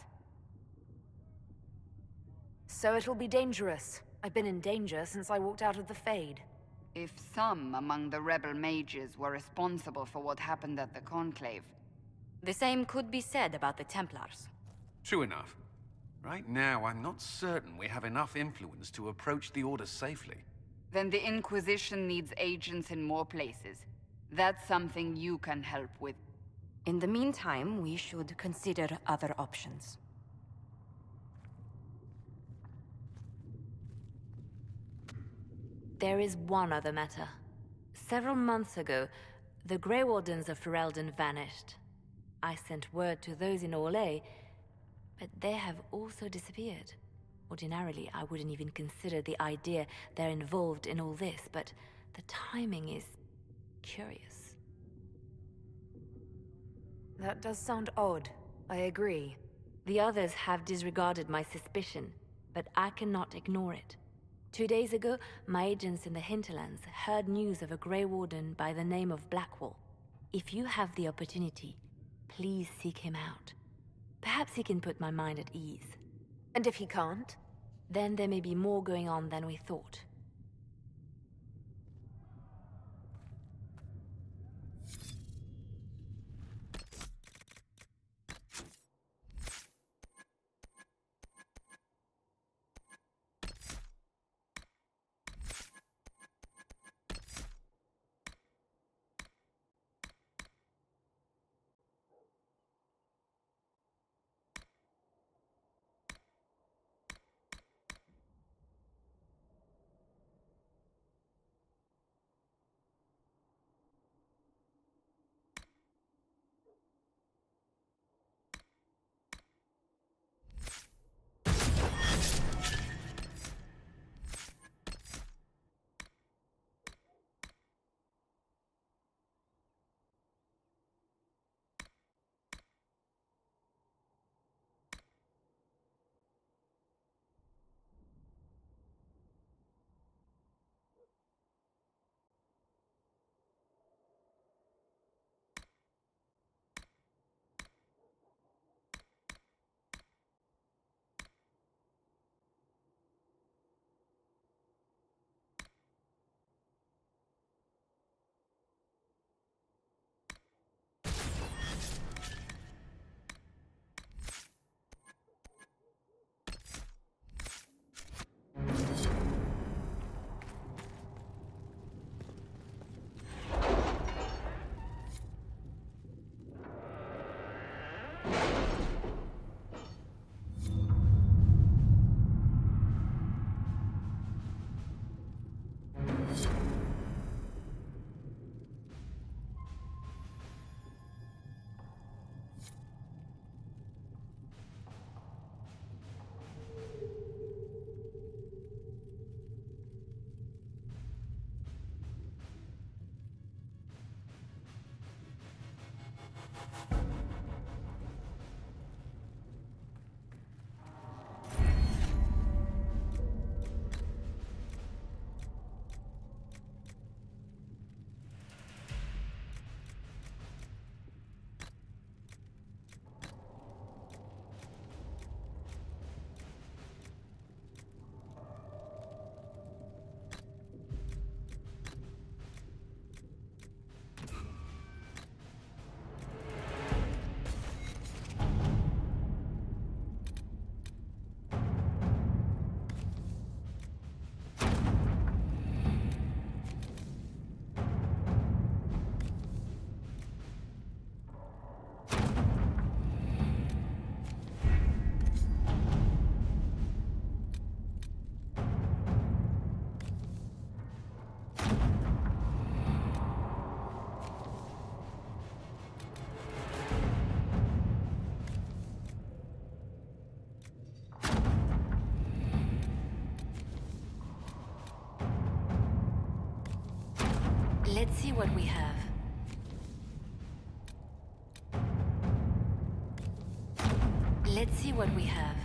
So it'll be dangerous. I've been in danger since I walked out of the Fade. If some among the rebel mages were responsible for what happened at the Conclave... The same could be said about the Templars. True enough. Right now, I'm not certain we have enough influence to approach the Order safely. Then the Inquisition needs agents in more places. That's something you can help with. In the meantime, we should consider other options. There is one other matter. Several months ago, the Grey Wardens of Ferelden vanished. I sent word to those in Orlais, but they have also disappeared. Ordinarily, I wouldn't even consider the idea they're involved in all this, but the timing is curious. That does sound odd. I agree. The others have disregarded my suspicion, but I cannot ignore it. 2 days ago, my agents in the hinterlands heard news of a Grey Warden by the name of Blackwall. If you have the opportunity, please seek him out. Perhaps he can put my mind at ease. And if he can't? Then there may be more going on than we thought. Let's see what we have. Let's see what we have.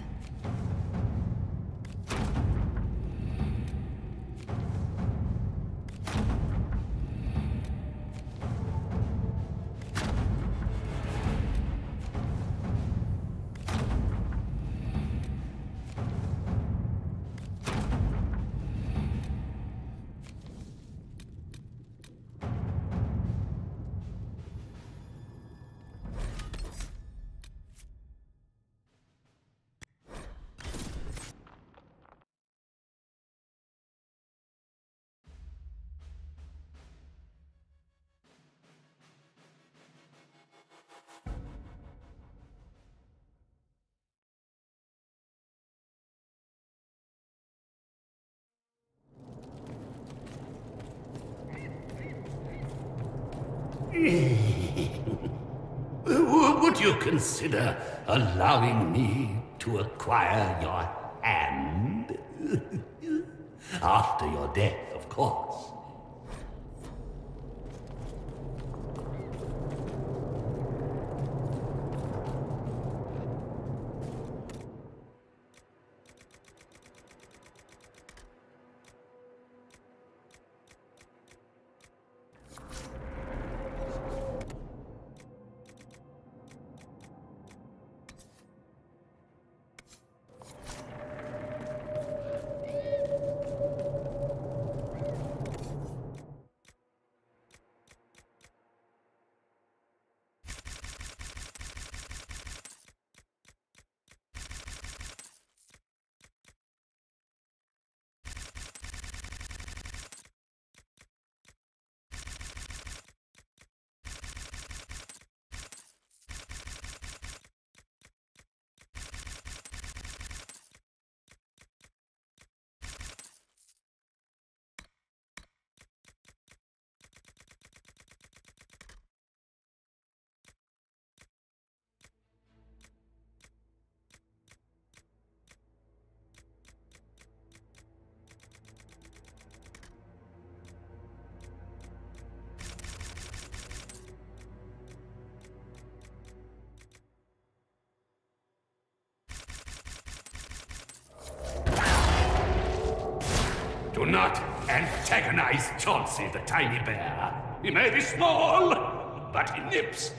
Would you consider allowing me to acquire your hand? After your death, of course. Do not antagonize Chauncey the tiny bear. He may be small, but he nips.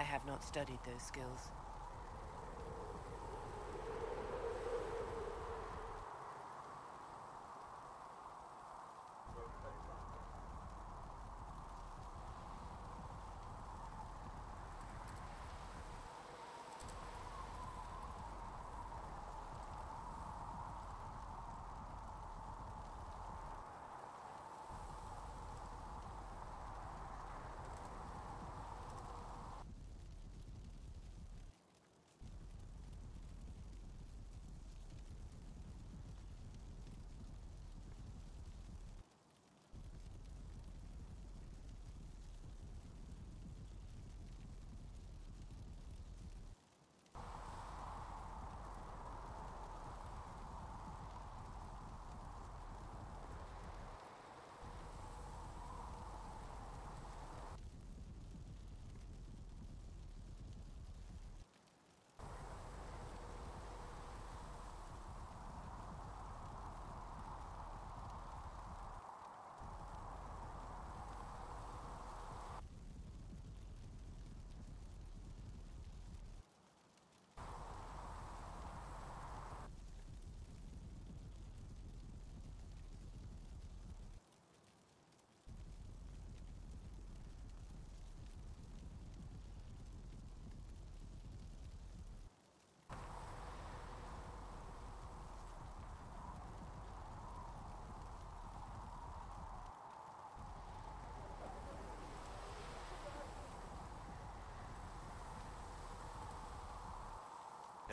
have not studied those skills.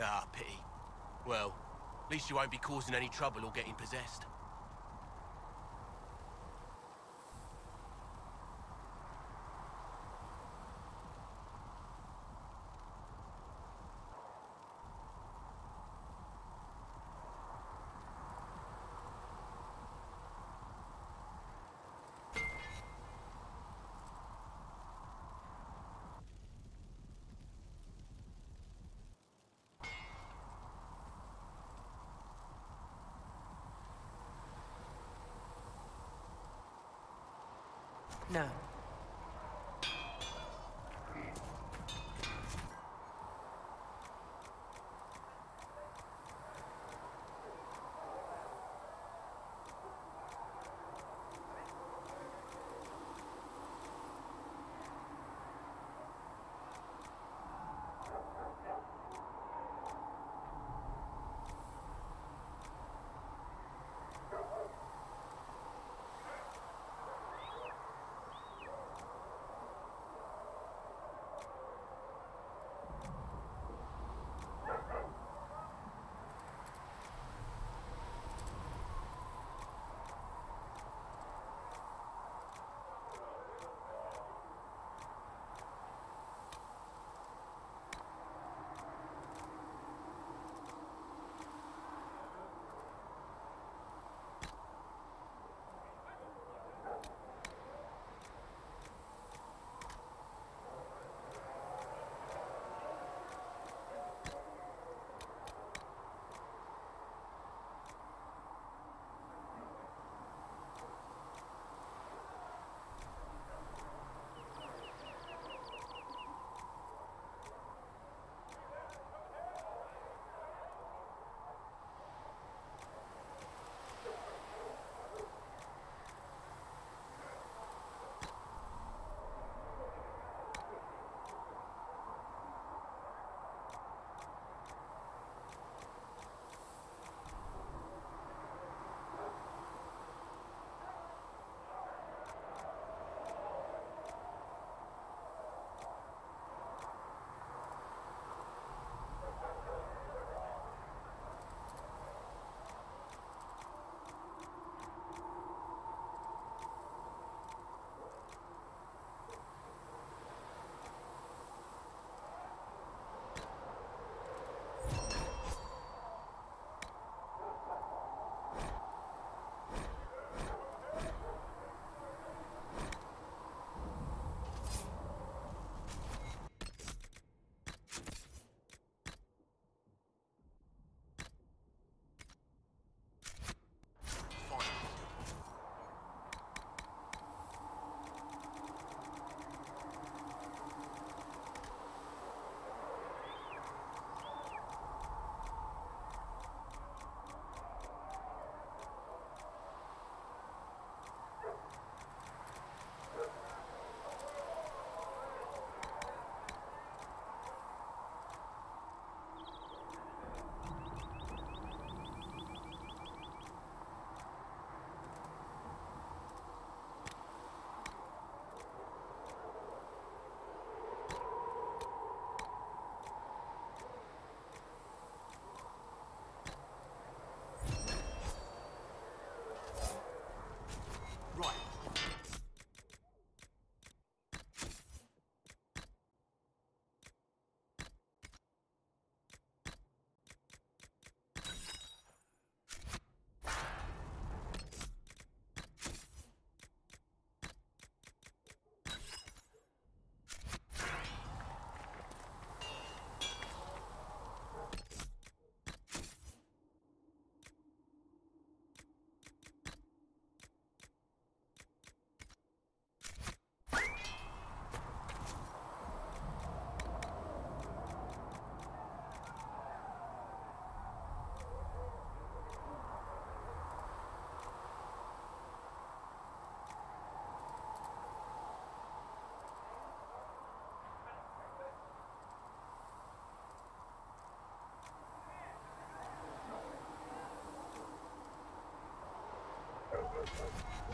Ah, pity. Well, at least you won't be causing any trouble or getting possessed. No.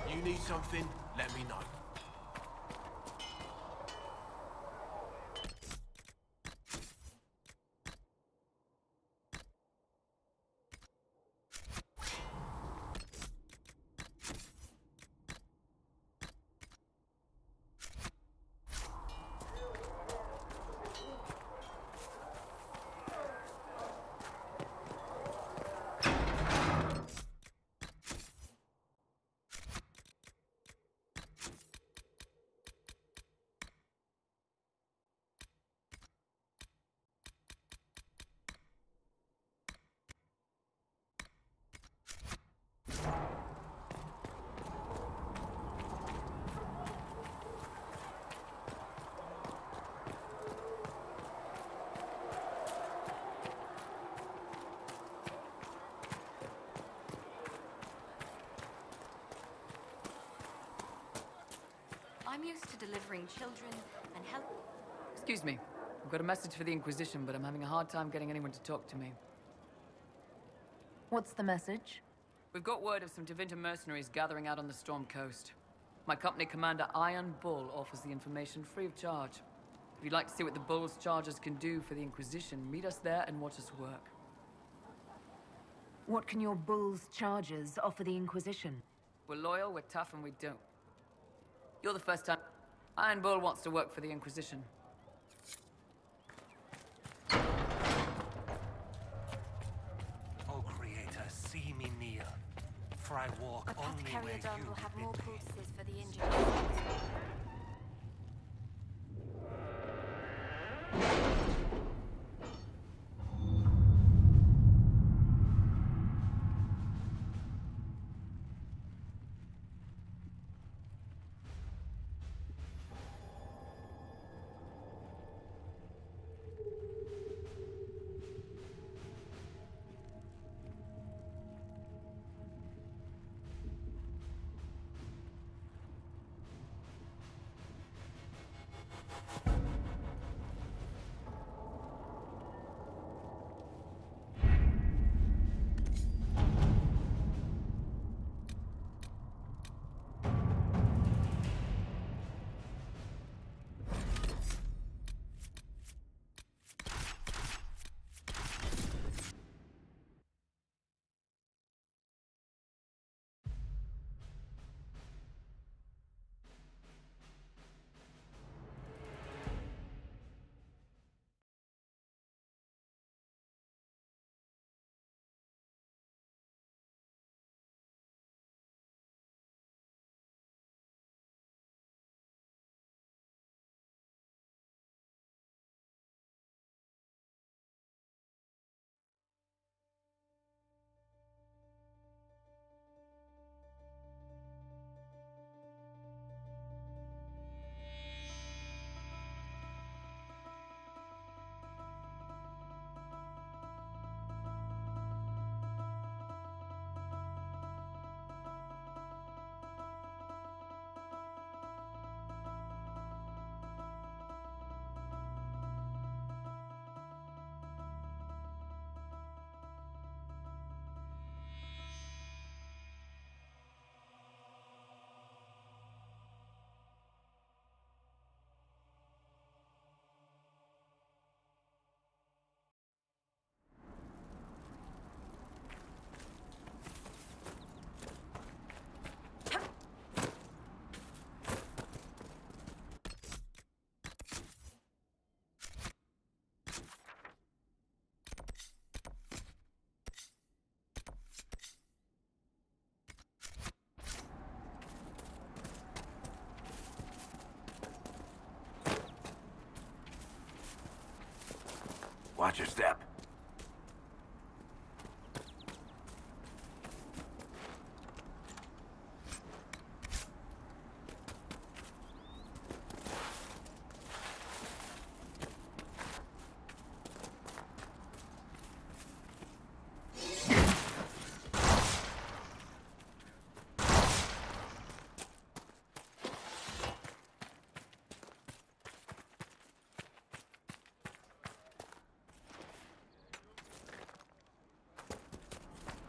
You need something, let me know. I'm used to delivering children and help. Excuse me. I've got a message for the Inquisition, but I'm having a hard time getting anyone to talk to me. What's the message? We've got word of some Tevinter mercenaries gathering out on the Storm Coast. My company commander, Iron Bull, offers the information free of charge. If you'd like to see what the Bull's charges can do for the Inquisition, meet us there and watch us work. What can your Bull's charges offer the Inquisition? We're loyal, we're tough, and we don't. You're the first time. Iron Bull wants to work for the Inquisition. O Creator, see me kneel, for I walk only where Apothecary Adon you will have bid more me. poultices for the injured. Watch your step.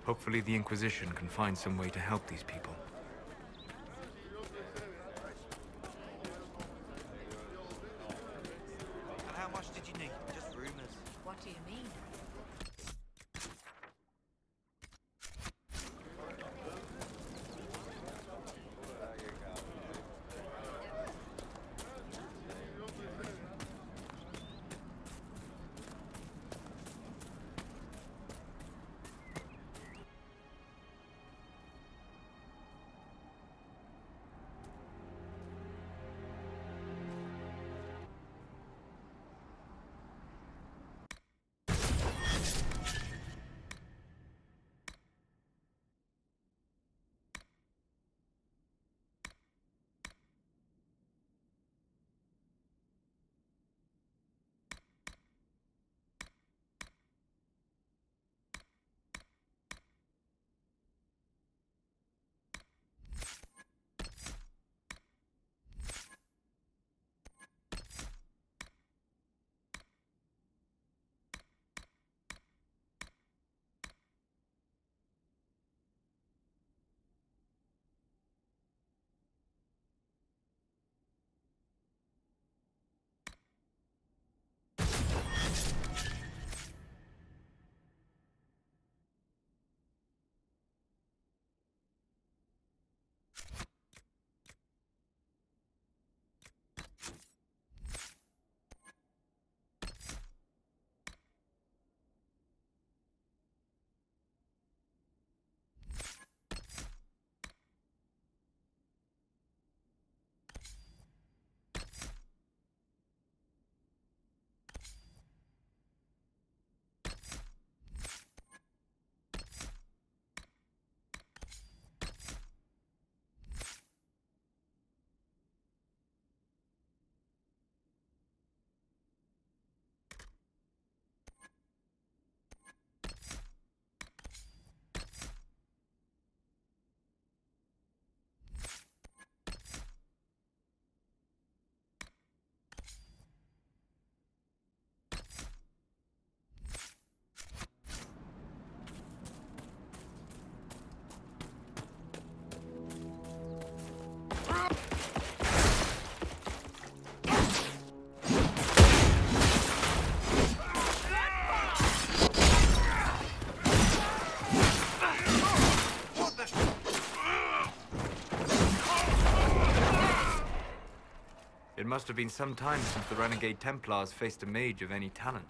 Hopefully the Inquisition can find some way to help these people. It must have been some time since the renegade Templars faced a mage of any talent.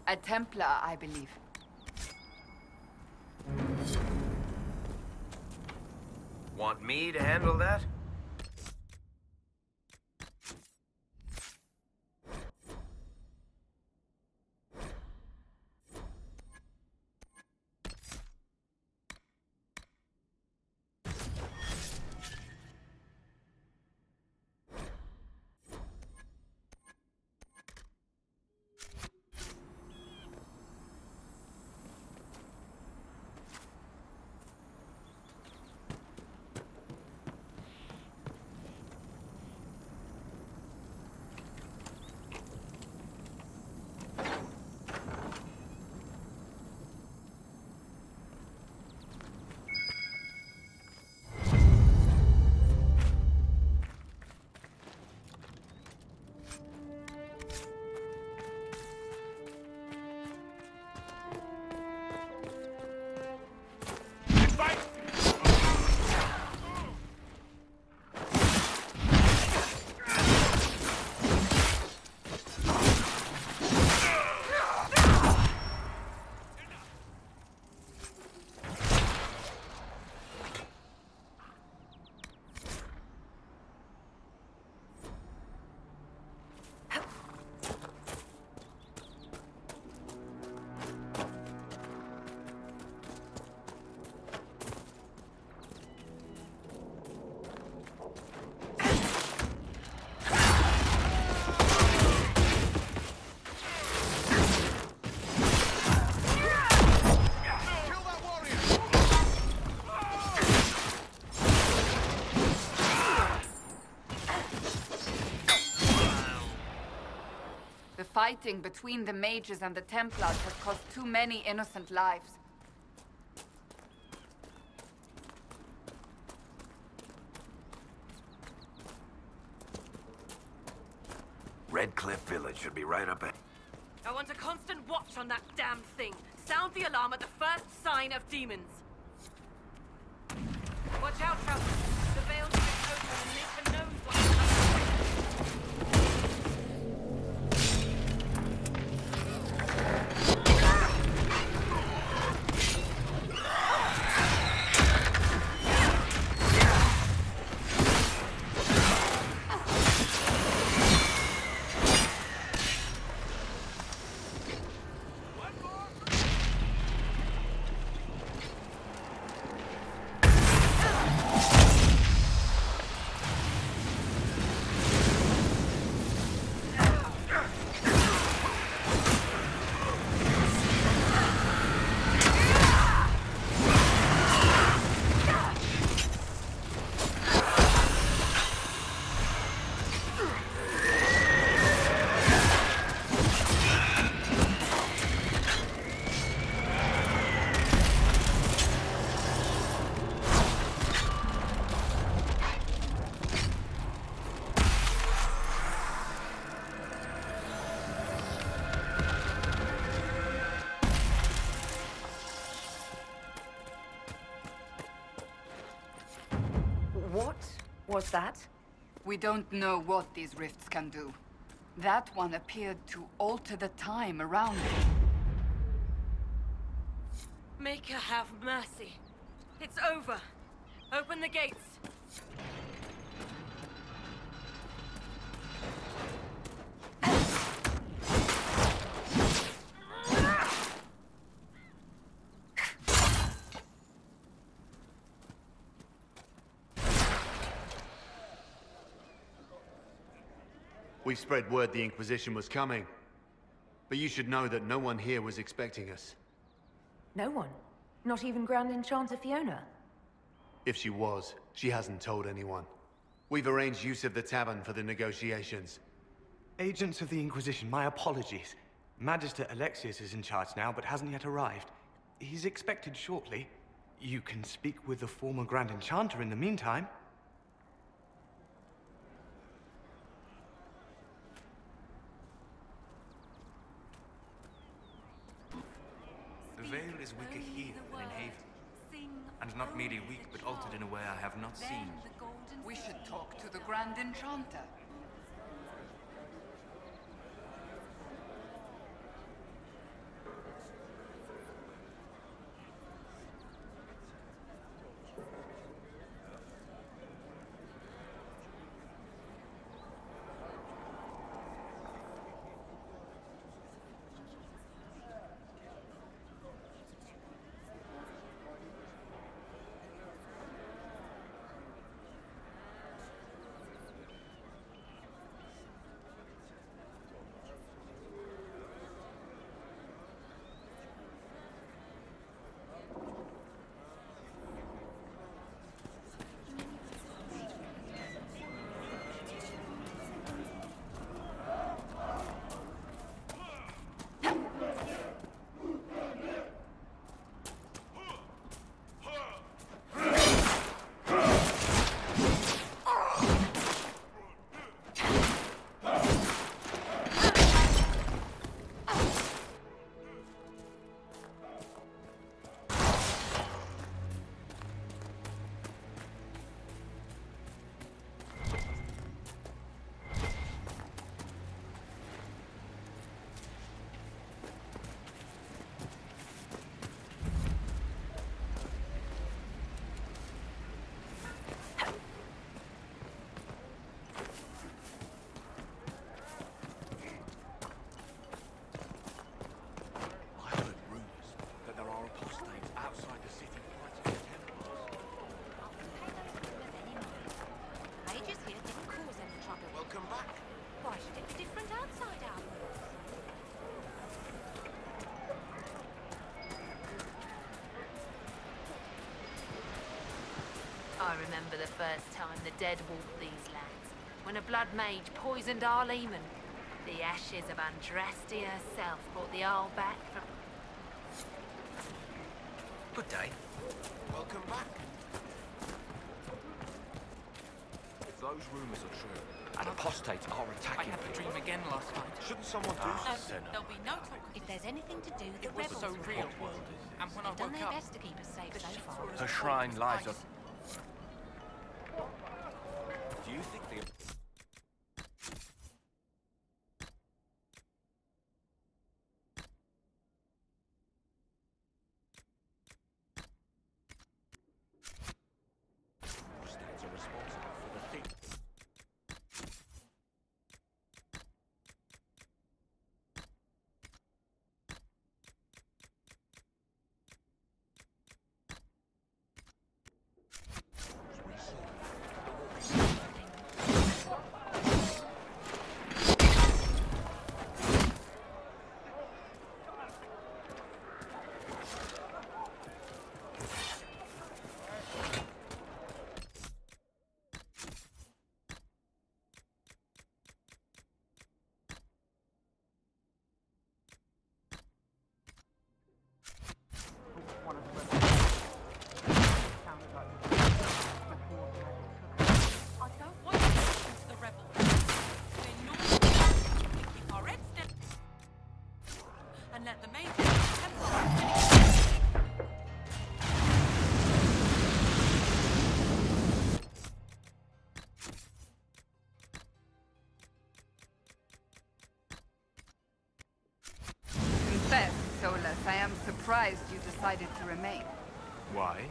A Templar, I believe. Want me to handle that? Fighting between the mages and the Templars has cost too many innocent lives. Red Cliff Village should be right up ahead. I want a constant watch on that damn thing. Sound the alarm at the first sign of demons. Watch out, Travel. The veil's a bit open and Nathan knows what's coming. What was that? We don't know what these rifts can do. That one appeared to alter the time around it. Make her have mercy. It's over. Open the gates. We spread word the Inquisition was coming. But you should know that no one here was expecting us. No one? Not even Grand Enchanter Fiona? If she was, she hasn't told anyone. We've arranged use of the tavern for the negotiations. Agents of the Inquisition, my apologies. Magister Alexius is in charge now, but hasn't yet arrived. He's expected shortly. You can speak with the former Grand Enchanter in the meantime. The veil is weaker here than in Haven. And not merely weak, but altered in a way I have not seen. We should talk to the Grand Enchanter. remember the first time the dead walked these lands, when a blood mage poisoned our leman. The ashes of Andraste herself brought the Arl back from... Good day. Welcome back. If those rumors are true, And apostates are attacking. I had the dream again last night. Shouldn't someone do something? There'll be no talk. If there's anything to do, the It was rebels so are real. involved. And when I They've done woke their up, best to keep us safe so far. Her shrine lies up. Do you think the... apostates are responsible for the thing? I don't want to listen to the rebels. They're normal. We keep our heads down and let the main Confess, Solus, I am surprised you decided to remain. Why?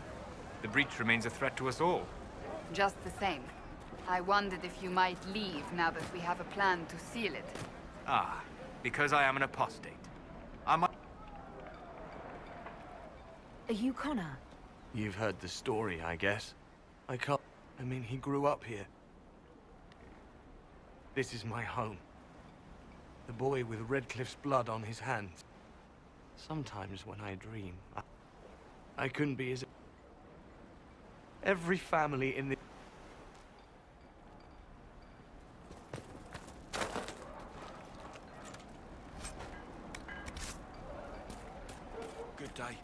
The breach remains a threat to us all. Just the same. I wondered if you might leave now that we have a plan to seal it. Ah, because I am an apostate. I might... Are you Connor? You've heard the story, I guess. I can't... I mean, he grew up here. This is my home. The boy with Redcliffe's blood on his hands. Sometimes when I dream, I couldn't be as... Every family in the... Good day.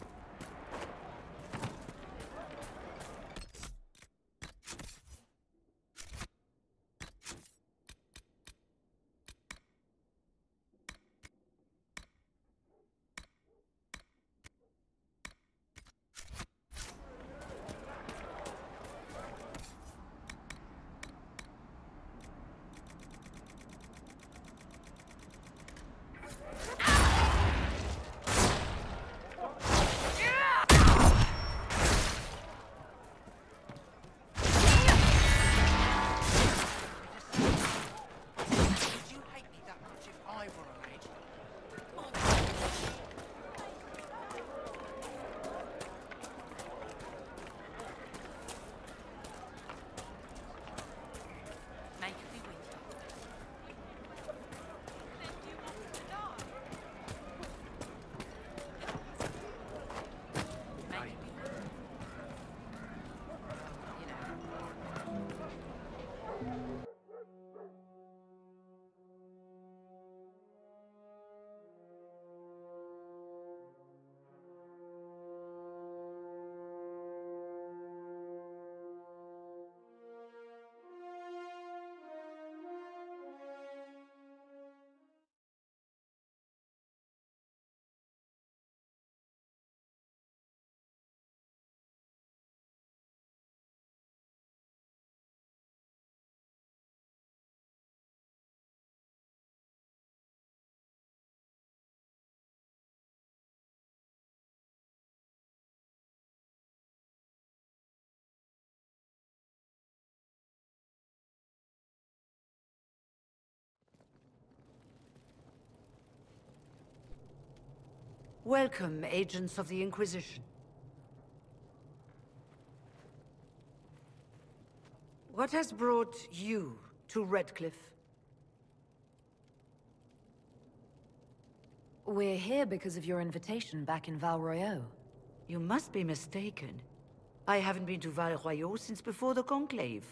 Welcome, agents of the Inquisition. What has brought you to Redcliffe? We're here because of your invitation back in Val Royeaux. You must be mistaken. I haven't been to Val Royaux since before the Conclave.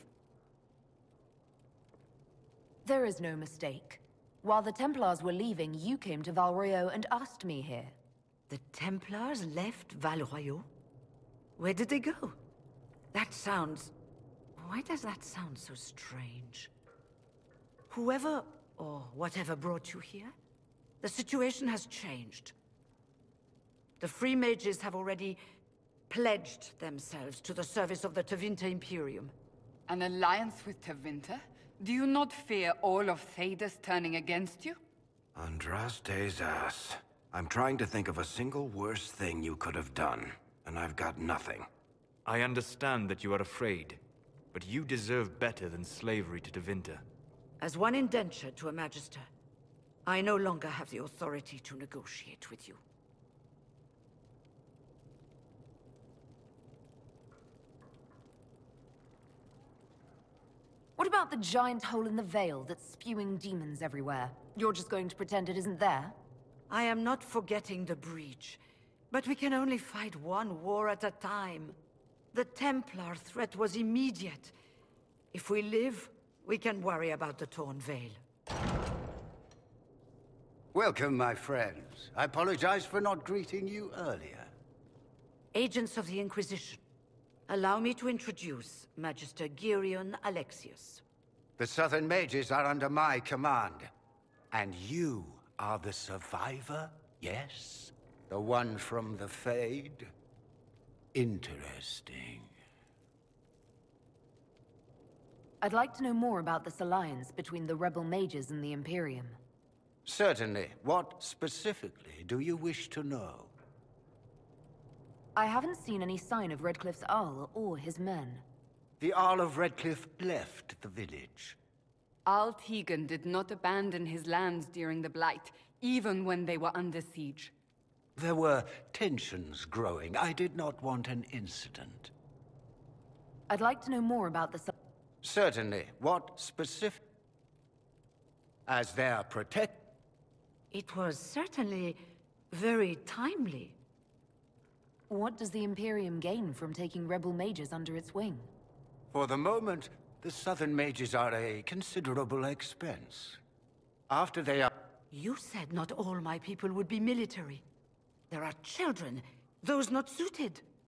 There is no mistake. While the Templars were leaving, you came to Val Royaux and asked me here. The Templars left Val Royaux? Where did they go? That sounds... Why does that sound so strange? Whoever or whatever brought you here, the situation has changed. The Free Mages have already pledged themselves to the service of the Tevinter Imperium. An alliance with Tevinter? Do you not fear all of Thedas turning against you? Andraste's ass. I'm trying to think of a single worse thing you could have done, and I've got nothing. I understand that you are afraid, but you deserve better than slavery to Tevinter. As one indentured to a Magister, I no longer have the authority to negotiate with you. What about the giant hole in the veil that's spewing demons everywhere? You're just going to pretend it isn't there? I am not forgetting the breach, but we can only fight one war at a time. The Templar threat was immediate. If we live, we can worry about the torn veil. Welcome, my friends. I apologize for not greeting you earlier. Agents of the Inquisition, allow me to introduce Magister Girion Alexius. The Southern Mages are under my command. And you are the survivor, yes? The one from the Fade? Interesting. I'd like to know more about this alliance between the rebel mages and the Imperium. Certainly. What specifically do you wish to know? I haven't seen any sign of Redcliffe's Arl or his men. The Arl of Redcliffe left the village. Arl Tegan did not abandon his lands during the Blight, even when they were under siege. There were tensions growing. I did not want an incident. I'd like to know more about this. Certainly. What specific... As their protect... It was certainly very timely. What does the Imperium gain from taking rebel mages under its wing? For the moment, the Southern Mages are a considerable expense. After they are... You said not all my people would be military. There are children, those not suited.